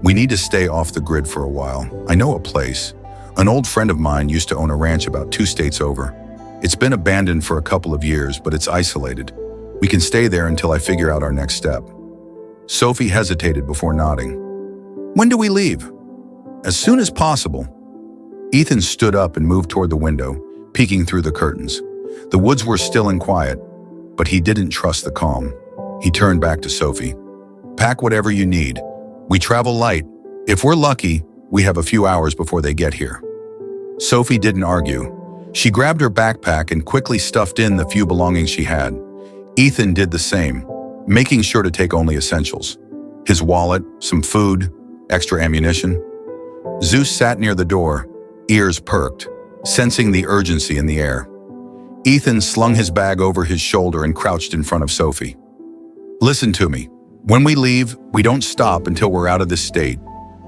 We need to stay off the grid for a while. I know a place. An old friend of mine used to own a ranch about 2 states over. It's been abandoned for a couple of years, but it's isolated. We can stay there until I figure out our next step." Sophie hesitated before nodding. "When do we leave?" "As soon as possible." Ethan stood up and moved toward the window, peeking through the curtains. The woods were still and quiet, but he didn't trust the calm. He turned back to Sophie. "Pack whatever you need. We travel light. If we're lucky, we have a few hours before they get here." Sophie didn't argue. She grabbed her backpack and quickly stuffed in the few belongings she had. Ethan did the same, making sure to take only essentials. His wallet, some food, extra ammunition. Zeus sat near the door, ears perked, sensing the urgency in the air. Ethan slung his bag over his shoulder and crouched in front of Sophie. "Listen to me. When we leave, we don't stop until we're out of this state.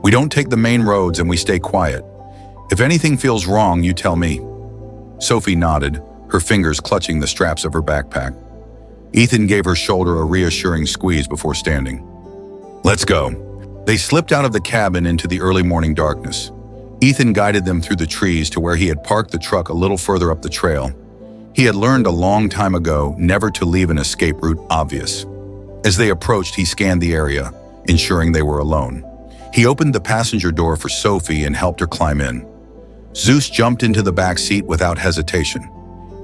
We don't take the main roads and we stay quiet. If anything feels wrong, you tell me." Sophie nodded, her fingers clutching the straps of her backpack. Ethan gave her shoulder a reassuring squeeze before standing. "Let's go." They slipped out of the cabin into the early morning darkness. Ethan guided them through the trees to where he had parked the truck a little further up the trail. He had learned a long time ago never to leave an escape route obvious. As they approached, he scanned the area, ensuring they were alone. He opened the passenger door for Sophie and helped her climb in. Zeus jumped into the back seat without hesitation.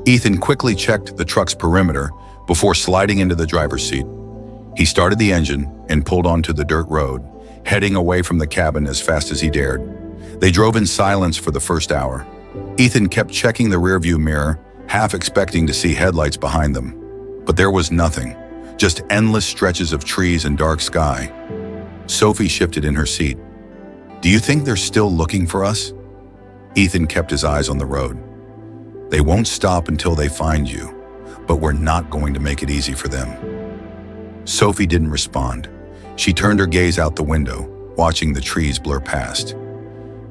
Ethan quickly checked the truck's perimeter before sliding into the driver's seat. He started the engine and pulled onto the dirt road, heading away from the cabin as fast as he dared. They drove in silence for the first hour. Ethan kept checking the rearview mirror, half expecting to see headlights behind them. But there was nothing, just endless stretches of trees and dark sky. Sophie shifted in her seat. "Do you think they're still looking for us?" Ethan kept his eyes on the road. "They won't stop until they find you, but we're not going to make it easy for them." Sophie didn't respond. She turned her gaze out the window, watching the trees blur past.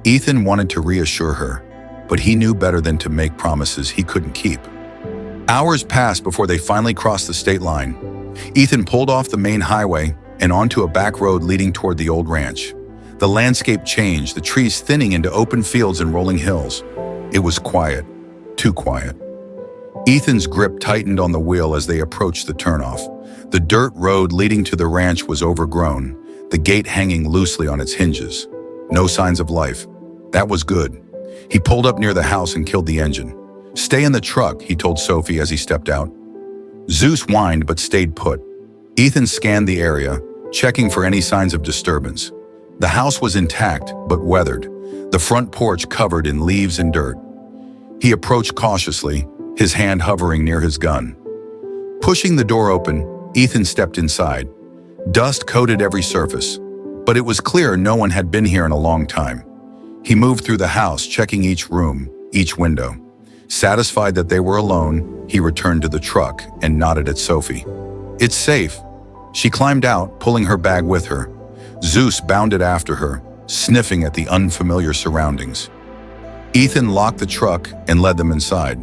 Ethan wanted to reassure her, but he knew better than to make promises he couldn't keep. Hours passed before they finally crossed the state line. Ethan pulled off the main highway and onto a back road leading toward the old ranch. The landscape changed, the trees thinning into open fields and rolling hills. It was quiet, too quiet. Ethan's grip tightened on the wheel as they approached the turnoff. The dirt road leading to the ranch was overgrown, the gate hanging loosely on its hinges. No signs of life. That was good. He pulled up near the house and killed the engine. "Stay in the truck," he told Sophie as he stepped out. Zeus whined but stayed put. Ethan scanned the area, checking for any signs of disturbance. The house was intact but weathered, the front porch covered in leaves and dirt. He approached cautiously, his hand hovering near his gun. Pushing the door open, Ethan stepped inside. Dust coated every surface, but it was clear no one had been here in a long time. He moved through the house, checking each room, each window. Satisfied that they were alone, he returned to the truck and nodded at Sophie. "It's safe." She climbed out, pulling her bag with her. Zeus bounded after her, sniffing at the unfamiliar surroundings. Ethan locked the truck and led them inside.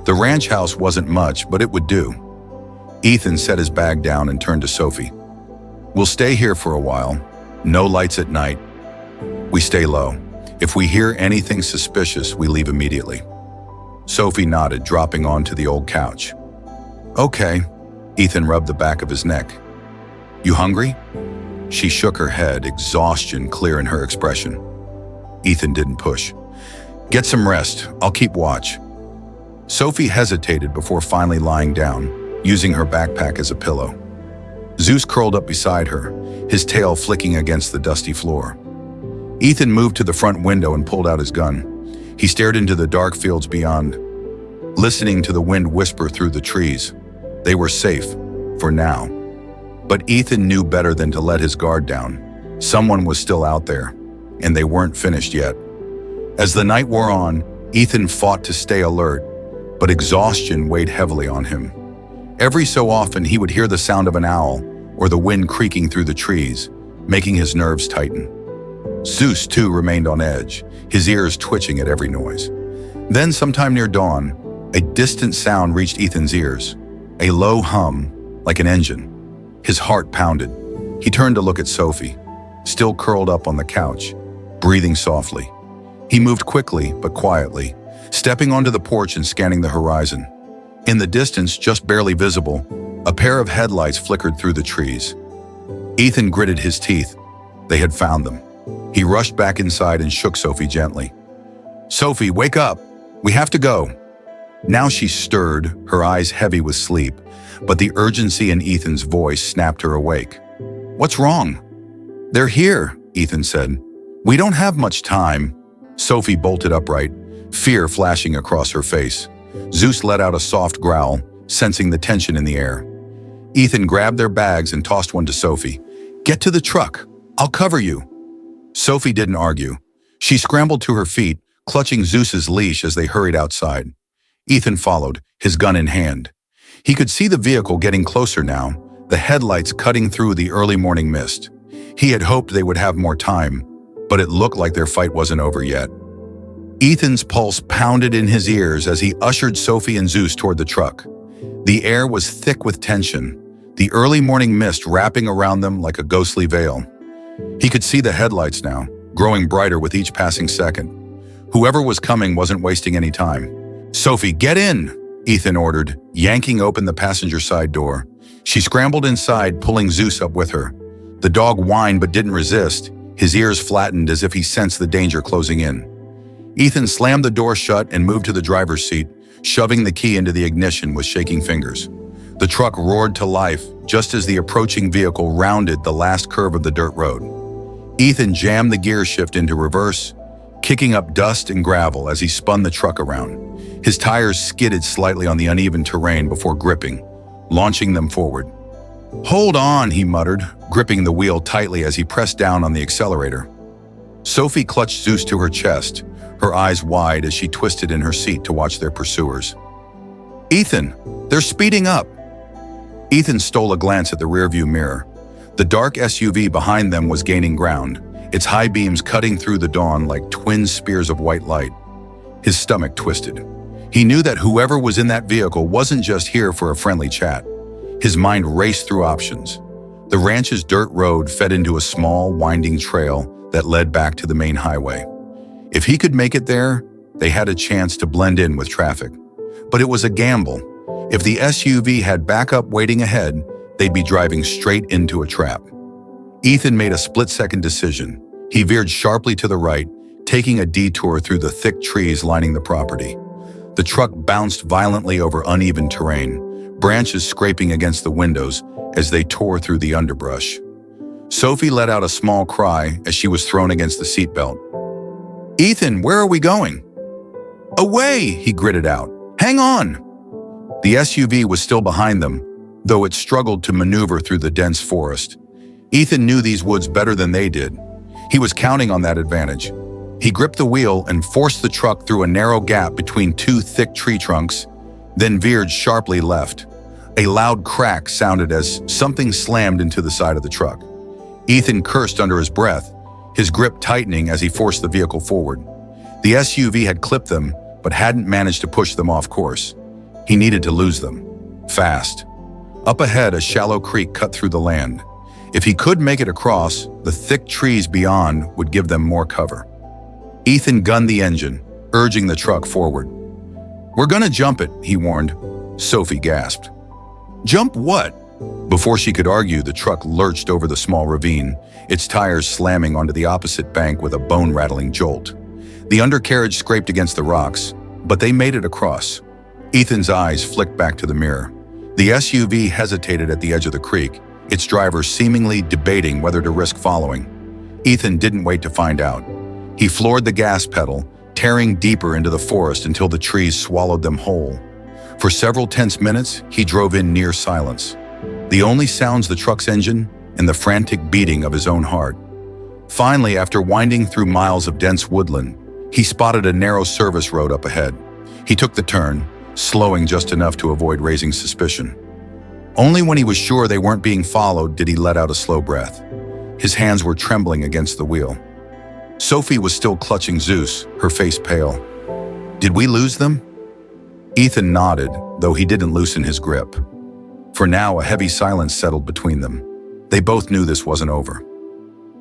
The ranch house wasn't much, but it would do. Ethan set his bag down and turned to Sophie. "We'll stay here for a while. No lights at night. We stay low. If we hear anything suspicious, we leave immediately." Sophie nodded, dropping onto the old couch. "Okay." Ethan rubbed the back of his neck. "You hungry?" She shook her head, exhaustion clear in her expression. Ethan didn't push. "Get some rest. I'll keep watch." Sophie hesitated before finally lying down, using her backpack as a pillow. Zeus curled up beside her, his tail flicking against the dusty floor. Ethan moved to the front window and pulled out his gun. He stared into the dark fields beyond, listening to the wind whisper through the trees. They were safe, for now. But Ethan knew better than to let his guard down. Someone was still out there, and they weren't finished yet. As the night wore on, Ethan fought to stay alert, but exhaustion weighed heavily on him. Every so often, he would hear the sound of an owl or the wind creaking through the trees, making his nerves tighten. Zeus, too, remained on edge, his ears twitching at every noise. Then, sometime near dawn, a distant sound reached Ethan's ears, a low hum, like an engine. His heart pounded. He turned to look at Sophie. still curled up on the couch, breathing softly. He moved quickly but quietly, stepping onto the porch and scanning the horizon. In the distance, just barely visible, a pair of headlights flickered through the trees. Ethan gritted his teeth. They had found them. He rushed back inside and shook Sophie gently. "Sophie, wake up! We have to go!" Now she stirred, her eyes heavy with sleep, but the urgency in Ethan's voice snapped her awake. "What's wrong?" "They're here," Ethan said. "We don't have much time." Sophie bolted upright, fear flashing across her face. Zeus let out a soft growl, sensing the tension in the air. Ethan grabbed their bags and tossed one to Sophie. "Get to the truck. I'll cover you." Sophie didn't argue. She scrambled to her feet, clutching Zeus's leash as they hurried outside. Ethan followed, his gun in hand. He could see the vehicle getting closer now, the headlights cutting through the early morning mist. He had hoped they would have more time, but it looked like their fight wasn't over yet. Ethan's pulse pounded in his ears as he ushered Sophie and Zeus toward the truck. The air was thick with tension, the early morning mist wrapping around them like a ghostly veil. He could see the headlights now, growing brighter with each passing second. Whoever was coming wasn't wasting any time. "Sophie, get in!" Ethan ordered, yanking open the passenger side door. She scrambled inside, pulling Zeus up with her. The dog whined but didn't resist, his ears flattened as if he sensed the danger closing in. Ethan slammed the door shut and moved to the driver's seat, shoving the key into the ignition with shaking fingers. The truck roared to life just as the approaching vehicle rounded the last curve of the dirt road. Ethan jammed the gear shift into reverse, kicking up dust and gravel as he spun the truck around. His tires skidded slightly on the uneven terrain before gripping, launching them forward. "Hold on," he muttered, gripping the wheel tightly as he pressed down on the accelerator. Sophie clutched Zeus to her chest, her eyes wide as she twisted in her seat to watch their pursuers. "Ethan, they're speeding up." Ethan stole a glance at the rearview mirror. The dark SUV behind them was gaining ground, its high beams cutting through the dawn like twin spears of white light. His stomach twisted. He knew that whoever was in that vehicle wasn't just here for a friendly chat. His mind raced through options. The ranch's dirt road fed into a small, winding trail that led back to the main highway. If he could make it there, they had a chance to blend in with traffic. But it was a gamble. If the SUV had backup waiting ahead, they'd be driving straight into a trap. Ethan made a split-second decision. He veered sharply to the right, taking a detour through the thick trees lining the property. The truck bounced violently over uneven terrain, branches scraping against the windows as they tore through the underbrush. Sophie let out a small cry as she was thrown against the seatbelt. "Ethan, where are we going?" "Away," he gritted out. "Hang on." The SUV was still behind them, though it struggled to maneuver through the dense forest. Ethan knew these woods better than they did. He was counting on that advantage. He gripped the wheel and forced the truck through a narrow gap between two thick tree trunks, then veered sharply left. A loud crack sounded as something slammed into the side of the truck. Ethan cursed under his breath, his grip tightening as he forced the vehicle forward. The SUV had clipped them, but hadn't managed to push them off course. He needed to lose them. Fast. Up ahead, a shallow creek cut through the land. If he could make it across, the thick trees beyond would give them more cover. Ethan gunned the engine, urging the truck forward. "We're gonna jump it," he warned. Sophie gasped. "Jump what?" Before she could argue, the truck lurched over the small ravine, its tires slamming onto the opposite bank with a bone-rattling jolt. The undercarriage scraped against the rocks, but they made it across. Ethan's eyes flicked back to the mirror. The SUV hesitated at the edge of the creek, its driver seemingly debating whether to risk following. Ethan didn't wait to find out. He floored the gas pedal, tearing deeper into the forest until the trees swallowed them whole. For several tense minutes, he drove in near silence. The only sounds the truck's engine and the frantic beating of his own heart. Finally, after winding through miles of dense woodland, he spotted a narrow service road up ahead. He took the turn, slowing just enough to avoid raising suspicion. Only when he was sure they weren't being followed did he let out a slow breath. His hands were trembling against the wheel. Sophie was still clutching Zeus, her face pale. "Did we lose them?" Ethan nodded, though he didn't loosen his grip. For now, a heavy silence settled between them. They both knew this wasn't over.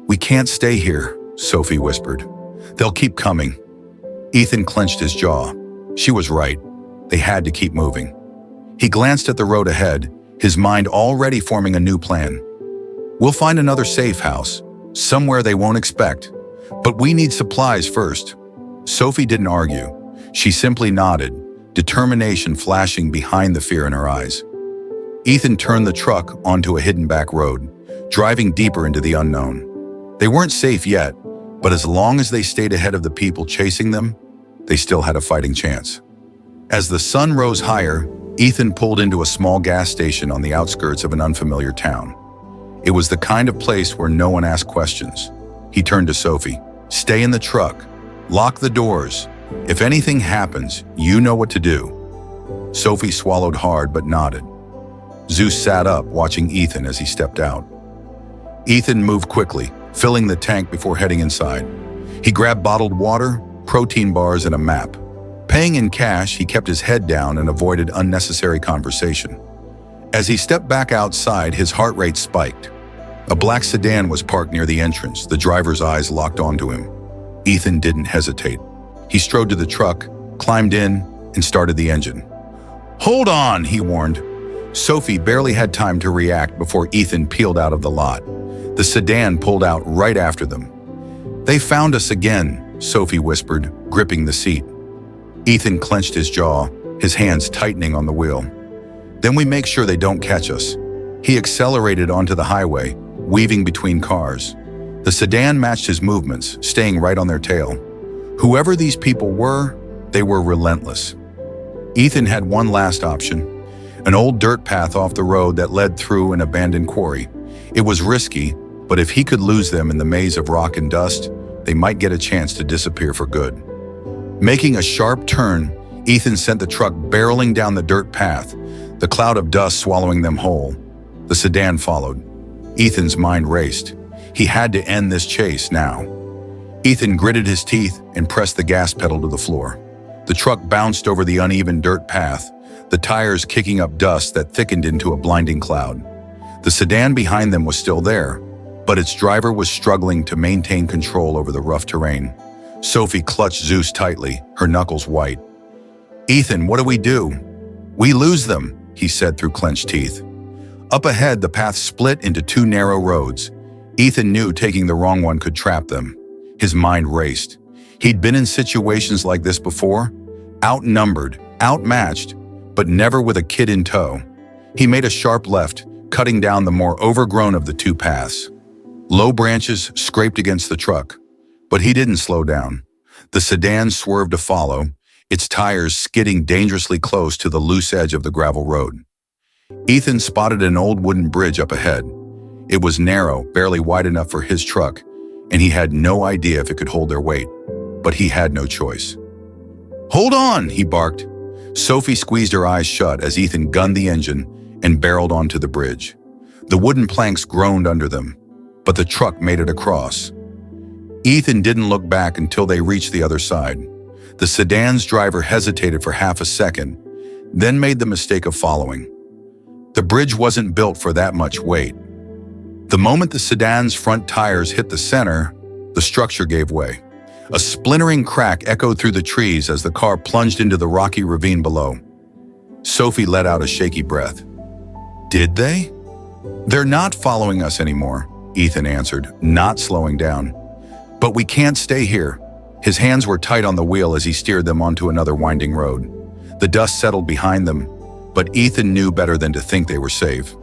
"We can't stay here," Sophie whispered. "They'll keep coming." Ethan clenched his jaw. She was right. They had to keep moving. He glanced at the road ahead, his mind already forming a new plan. "We'll find another safe house, somewhere they won't expect. But we need supplies first." Sophie didn't argue. She simply nodded, determination flashing behind the fear in her eyes. Ethan turned the truck onto a hidden back road, driving deeper into the unknown. They weren't safe yet, but as long as they stayed ahead of the people chasing them, they still had a fighting chance. As the sun rose higher, Ethan pulled into a small gas station on the outskirts of an unfamiliar town. It was the kind of place where no one asked questions. He turned to Sophie. "Stay in the truck. Lock the doors. If anything happens, you know what to do." Sophie swallowed hard but nodded. Zeus sat up, watching Ethan as he stepped out. Ethan moved quickly, filling the tank before heading inside. He grabbed bottled water, protein bars, and a map. Paying in cash, he kept his head down and avoided unnecessary conversation. As he stepped back outside, his heart rate spiked. A black sedan was parked near the entrance, the driver's eyes locked onto him. Ethan didn't hesitate. He strode to the truck, climbed in, and started the engine. "Hold on," he warned. Sophie barely had time to react before Ethan peeled out of the lot. The sedan pulled out right after them. "They found us again," Sophie whispered, gripping the seat. Ethan clenched his jaw, his hands tightening on the wheel. "Then we make sure they don't catch us." He accelerated onto the highway, weaving between cars. The sedan matched his movements, staying right on their tail. Whoever these people were, they were relentless. Ethan had one last option, an old dirt path off the road that led through an abandoned quarry. It was risky, but if he could lose them in the maze of rock and dust, they might get a chance to disappear for good. Making a sharp turn, Ethan sent the truck barreling down the dirt path, the cloud of dust swallowing them whole. The sedan followed. Ethan's mind raced. He had to end this chase now. Ethan gritted his teeth and pressed the gas pedal to the floor. The truck bounced over the uneven dirt path, the tires kicking up dust that thickened into a blinding cloud. The sedan behind them was still there, but its driver was struggling to maintain control over the rough terrain. Sophie clutched Zeus tightly, her knuckles white. "Ethan, what do we do?" "We lose them," he said through clenched teeth. Up ahead, the path split into two narrow roads. Ethan knew taking the wrong one could trap them. His mind raced. He'd been in situations like this before, outnumbered, outmatched, but never with a kid in tow. He made a sharp left, cutting down the more overgrown of the two paths. Low branches scraped against the truck, but he didn't slow down. The sedan swerved to follow, its tires skidding dangerously close to the loose edge of the gravel road. Ethan spotted an old wooden bridge up ahead. It was narrow, barely wide enough for his truck, and he had no idea if it could hold their weight. But he had no choice. "Hold on," he barked. Sophie squeezed her eyes shut as Ethan gunned the engine and barreled onto the bridge. The wooden planks groaned under them, but the truck made it across. Ethan didn't look back until they reached the other side. The sedan's driver hesitated for half a second, then made the mistake of following. The bridge wasn't built for that much weight. The moment the sedan's front tires hit the center, the structure gave way. A splintering crack echoed through the trees as the car plunged into the rocky ravine below. Sophie let out a shaky breath. "Did they?" "They're not following us anymore," Ethan answered, not slowing down. "But we can't stay here." His hands were tight on the wheel as he steered them onto another winding road. The dust settled behind them, but Ethan knew better than to think they were safe.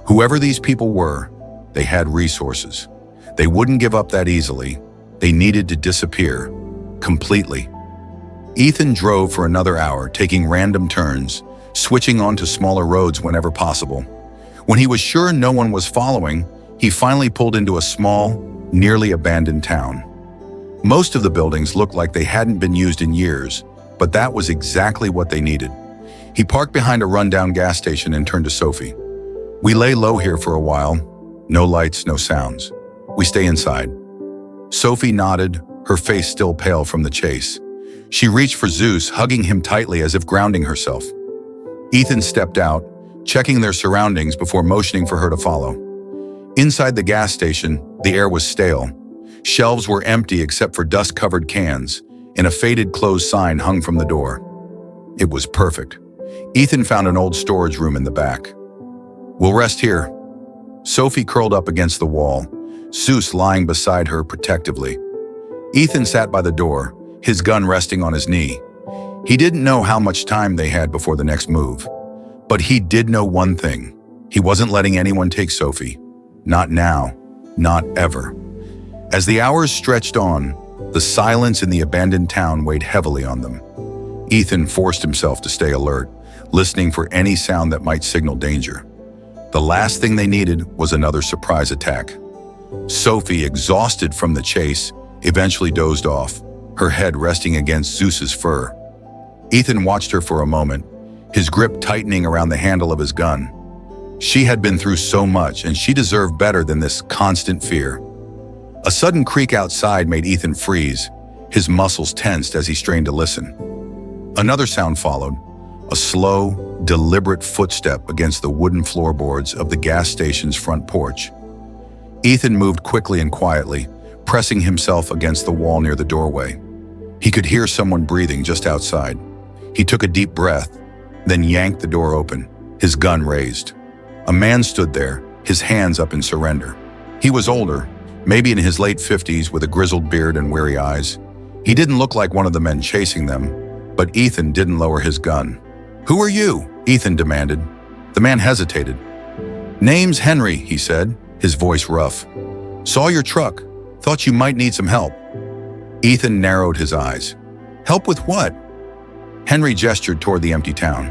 Whoever these people were, they had resources. They wouldn't give up that easily. They needed to disappear, completely. Ethan drove for another hour, taking random turns, switching onto smaller roads whenever possible. When he was sure no one was following, he finally pulled into a small, nearly abandoned town. Most of the buildings looked like they hadn't been used in years, but that was exactly what they needed. He parked behind a rundown gas station and turned to Sophie. "We lay low here for a while. No lights, no sounds. We stay inside." Sophie nodded, her face still pale from the chase. She reached for Zeus, hugging him tightly as if grounding herself. Ethan stepped out, checking their surroundings before motioning for her to follow. Inside the gas station, the air was stale. Shelves were empty except for dust-covered cans, and a faded closed sign hung from the door. It was perfect. Ethan found an old storage room in the back. "We'll rest here." Sophie curled up against the wall, Zeus lying beside her protectively. Ethan sat by the door, his gun resting on his knee. He didn't know how much time they had before the next move. But he did know one thing. He wasn't letting anyone take Sophie. Not now. Not ever. As the hours stretched on, the silence in the abandoned town weighed heavily on them. Ethan forced himself to stay alert, listening for any sound that might signal danger. The last thing they needed was another surprise attack. Sophie, exhausted from the chase, eventually dozed off, her head resting against Zeus's fur. Ethan watched her for a moment, his grip tightening around the handle of his gun. She had been through so much, and she deserved better than this constant fear. A sudden creak outside made Ethan freeze, his muscles tensed as he strained to listen. Another sound followed, a slow, deliberate footstep against the wooden floorboards of the gas station's front porch. Ethan moved quickly and quietly, pressing himself against the wall near the doorway. He could hear someone breathing just outside. He took a deep breath, then yanked the door open, his gun raised. A man stood there, his hands up in surrender. He was older, maybe in his late 50s with a grizzled beard and weary eyes. He didn't look like one of the men chasing them, but Ethan didn't lower his gun. "Who are you?" Ethan demanded. The man hesitated. "Name's Henry," he said, his voice rough. "Saw your truck. Thought you might need some help." Ethan narrowed his eyes. "Help with what?" Henry gestured toward the empty town.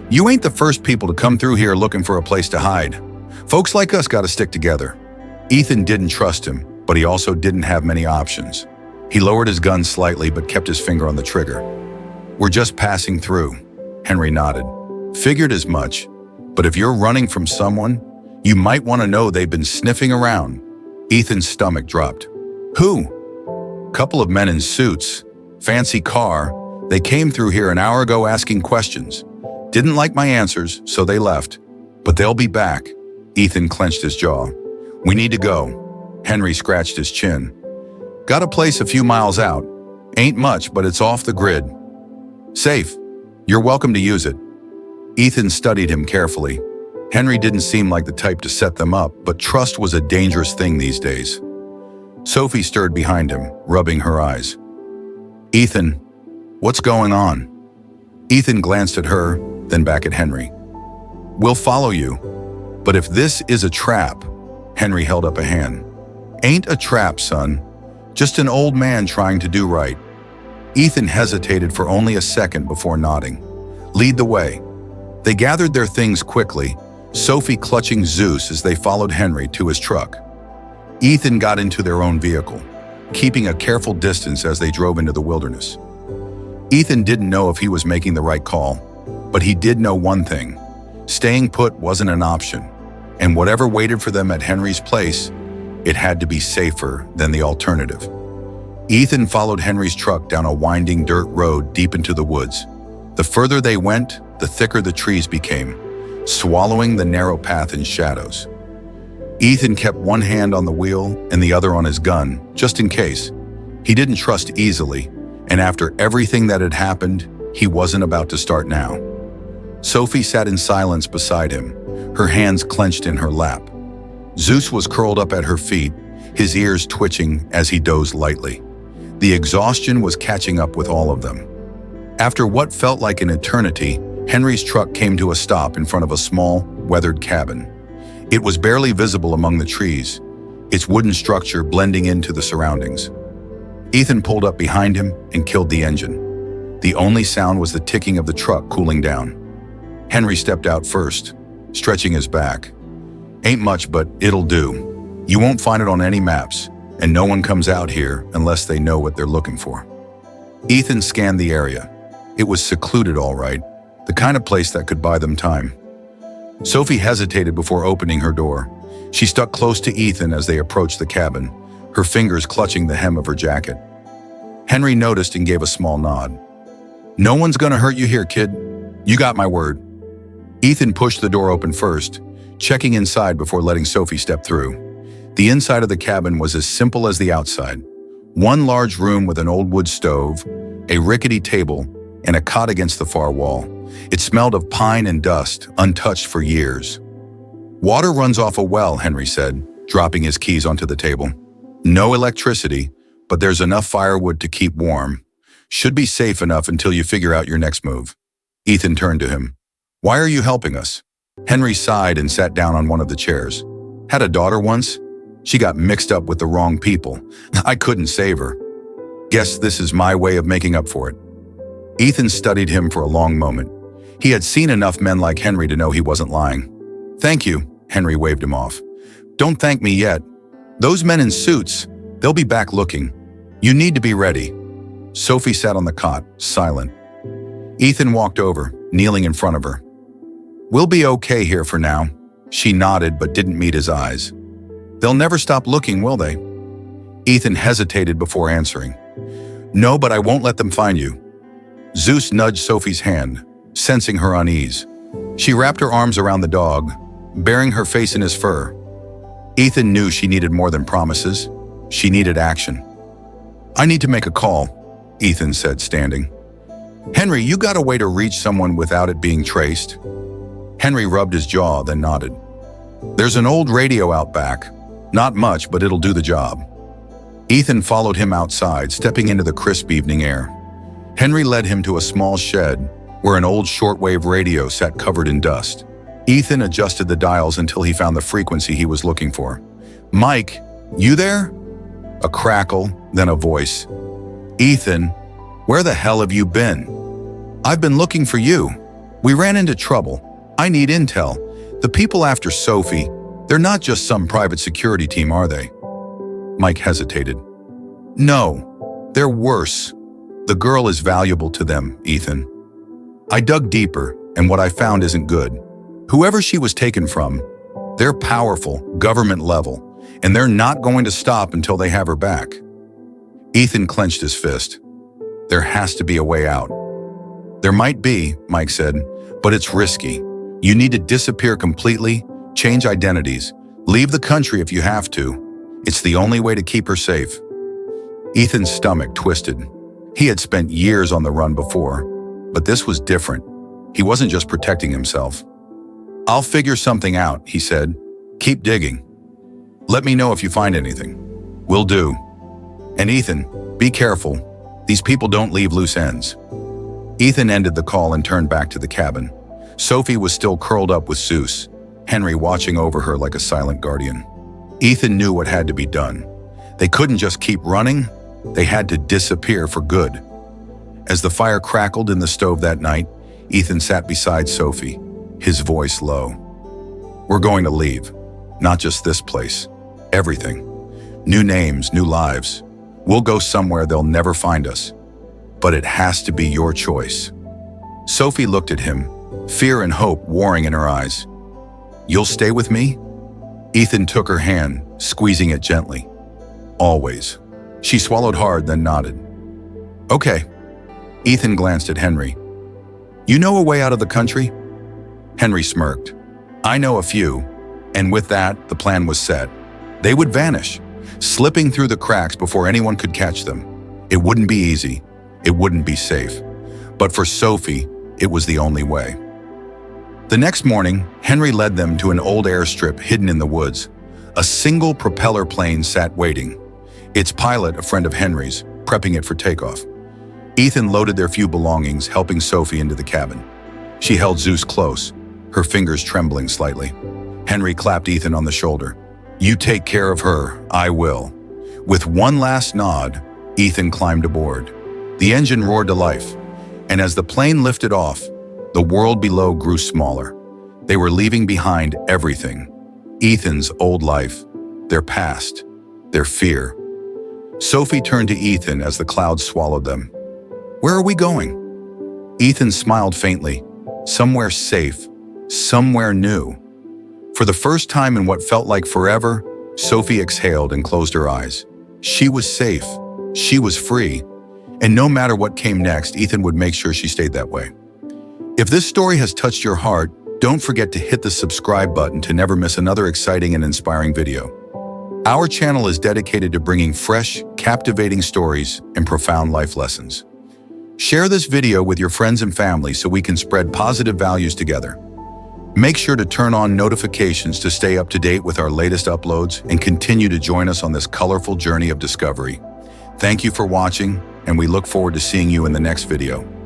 "You ain't the first people to come through here looking for a place to hide. Folks like us gotta stick together." Ethan didn't trust him, but he also didn't have many options. He lowered his gun slightly but kept his finger on the trigger. "We're just passing through," Henry nodded. "Figured as much, but if you're running from someone, you might want to know they've been sniffing around." Ethan's stomach dropped. "Who?" "Couple of men in suits. Fancy car. They came through here an hour ago asking questions. Didn't like my answers, so they left. But they'll be back." Ethan clenched his jaw. "We need to go." Henry scratched his chin. "Got a place a few miles out. Ain't much, but it's off the grid. Safe. You're welcome to use it." Ethan studied him carefully. Henry didn't seem like the type to set them up, but trust was a dangerous thing these days. Sophie stirred behind him, rubbing her eyes. "Ethan, what's going on?" Ethan glanced at her, then back at Henry. "We'll follow you. But if this is a trap," Henry held up a hand. "Ain't a trap, son. Just an old man trying to do right." Ethan hesitated for only a second before nodding. "Lead the way." They gathered their things quickly, Sophie clutching Zeus as they followed Henry to his truck. Ethan got into their own vehicle, keeping a careful distance as they drove into the wilderness. Ethan didn't know if he was making the right call, but he did know one thing. Staying put wasn't an option, and whatever waited for them at Henry's place, it had to be safer than the alternative. Ethan followed Henry's truck down a winding dirt road deep into the woods. The further they went, the thicker the trees became, swallowing the narrow path in shadows. Ethan kept one hand on the wheel and the other on his gun, just in case. He didn't trust easily, and after everything that had happened, he wasn't about to start now. Sophie sat in silence beside him, her hands clenched in her lap. Zeus was curled up at her feet, his ears twitching as he dozed lightly. The exhaustion was catching up with all of them. After what felt like an eternity, Henry's truck came to a stop in front of a small, weathered cabin. It was barely visible among the trees, its wooden structure blending into the surroundings. Ethan pulled up behind him and killed the engine. The only sound was the ticking of the truck cooling down. Henry stepped out first, stretching his back. "Ain't much, but it'll do. You won't find it on any maps, and no one comes out here unless they know what they're looking for." Ethan scanned the area. It was secluded, all right, the kind of place that could buy them time. Sophie hesitated before opening her door. She stuck close to Ethan as they approached the cabin, her fingers clutching the hem of her jacket. Henry noticed and gave a small nod. "No one's gonna hurt you here, kid. You got my word." Ethan pushed the door open first, checking inside before letting Sophie step through. The inside of the cabin was as simple as the outside. One large room with an old wood stove, a rickety table, and a cot against the far wall. It smelled of pine and dust, untouched for years. "Water runs off a well," Henry said, dropping his keys onto the table. "No electricity, but there's enough firewood to keep warm. Should be safe enough until you figure out your next move." Ethan turned to him. "Why are you helping us?" Henry sighed and sat down on one of the chairs. "Had a daughter once. She got mixed up with the wrong people. I couldn't save her. Guess this is my way of making up for it." Ethan studied him for a long moment. He had seen enough men like Henry to know he wasn't lying. "Thank you," Henry waved him off. "Don't thank me yet. Those men in suits, they'll be back looking. You need to be ready." Sophie sat on the cot, silent. Ethan walked over, kneeling in front of her. "We'll be okay here for now." She nodded but didn't meet his eyes. "They'll never stop looking, will they?" Ethan hesitated before answering. "No, but I won't let them find you." Zeus nudged Sophie's hand, sensing her unease. She wrapped her arms around the dog, burying her face in his fur. Ethan knew she needed more than promises. She needed action. "I need to make a call," Ethan said, standing. "Henry, you got a way to reach someone without it being traced?" Henry rubbed his jaw, then nodded. "There's an old radio out back. Not much, but it'll do the job." Ethan followed him outside, stepping into the crisp evening air. Henry led him to a small shed where an old shortwave radio sat covered in dust. Ethan adjusted the dials until he found the frequency he was looking for. "Mike, you there?" A crackle, then a voice. "Ethan, where the hell have you been?" "I've been looking for you. We ran into trouble. I need intel. The people after Sophie, they're not just some private security team, are they?" Mike hesitated. "No, they're worse. The girl is valuable to them, Ethan." I dug deeper, and what I found isn't good. Whoever she was taken from, they're powerful, government level, and they're not going to stop until they have her back. Ethan clenched his fist. "There has to be a way out." "There might be," Mike said, "but it's risky. You need to disappear completely, change identities, leave the country if you have to. It's the only way to keep her safe." Ethan's stomach twisted. He had spent years on the run before, but this was different. He wasn't just protecting himself. "I'll figure something out," he said. "Keep digging. Let me know if you find anything." "Will do. And Ethan, be careful. These people don't leave loose ends." Ethan ended the call and turned back to the cabin. Sophie was still curled up with Zeus, Henry watching over her like a silent guardian. Ethan knew what had to be done. They couldn't just keep running. They had to disappear for good. As the fire crackled in the stove that night, Ethan sat beside Sophie, his voice low. "We're going to leave. Not just this place. Everything. New names, new lives. We'll go somewhere they'll never find us. But it has to be your choice." Sophie looked at him, fear and hope warring in her eyes. "You'll stay with me?" Ethan took her hand, squeezing it gently. "Always." She swallowed hard, then nodded. "Okay." Ethan glanced at Henry. "You know a way out of the country?" Henry smirked. "I know a few." And with that, the plan was set. They would vanish, slipping through the cracks before anyone could catch them. It wouldn't be easy. It wouldn't be safe. But for Sophie, it was the only way. The next morning, Henry led them to an old airstrip hidden in the woods. A single propeller plane sat waiting. Its pilot, a friend of Henry's, prepping it for takeoff. Ethan loaded their few belongings, helping Sophie into the cabin. She held Zeus close, her fingers trembling slightly. Henry clapped Ethan on the shoulder. "You take care of her, I will." With one last nod, Ethan climbed aboard. The engine roared to life, and as the plane lifted off, the world below grew smaller. They were leaving behind everything. Ethan's old life, their past, their fear. Sophie turned to Ethan as the clouds swallowed them. "Where are we going?" Ethan smiled faintly. Somewhere safe, somewhere new. For the first time in what felt like forever, Sophie exhaled and closed her eyes. She was safe. She was free. And no matter what came next, Ethan would make sure she stayed that way. If this story has touched your heart, Don't forget to hit the subscribe button to never miss another exciting and inspiring video. Our channel is dedicated to bringing fresh, captivating stories and profound life lessons. Share this video with your friends and family so we can spread positive values together. Make sure to turn on notifications to stay up to date with our latest uploads and continue to join us on this colorful journey of discovery. Thank you for watching, and we look forward to seeing you in the next video.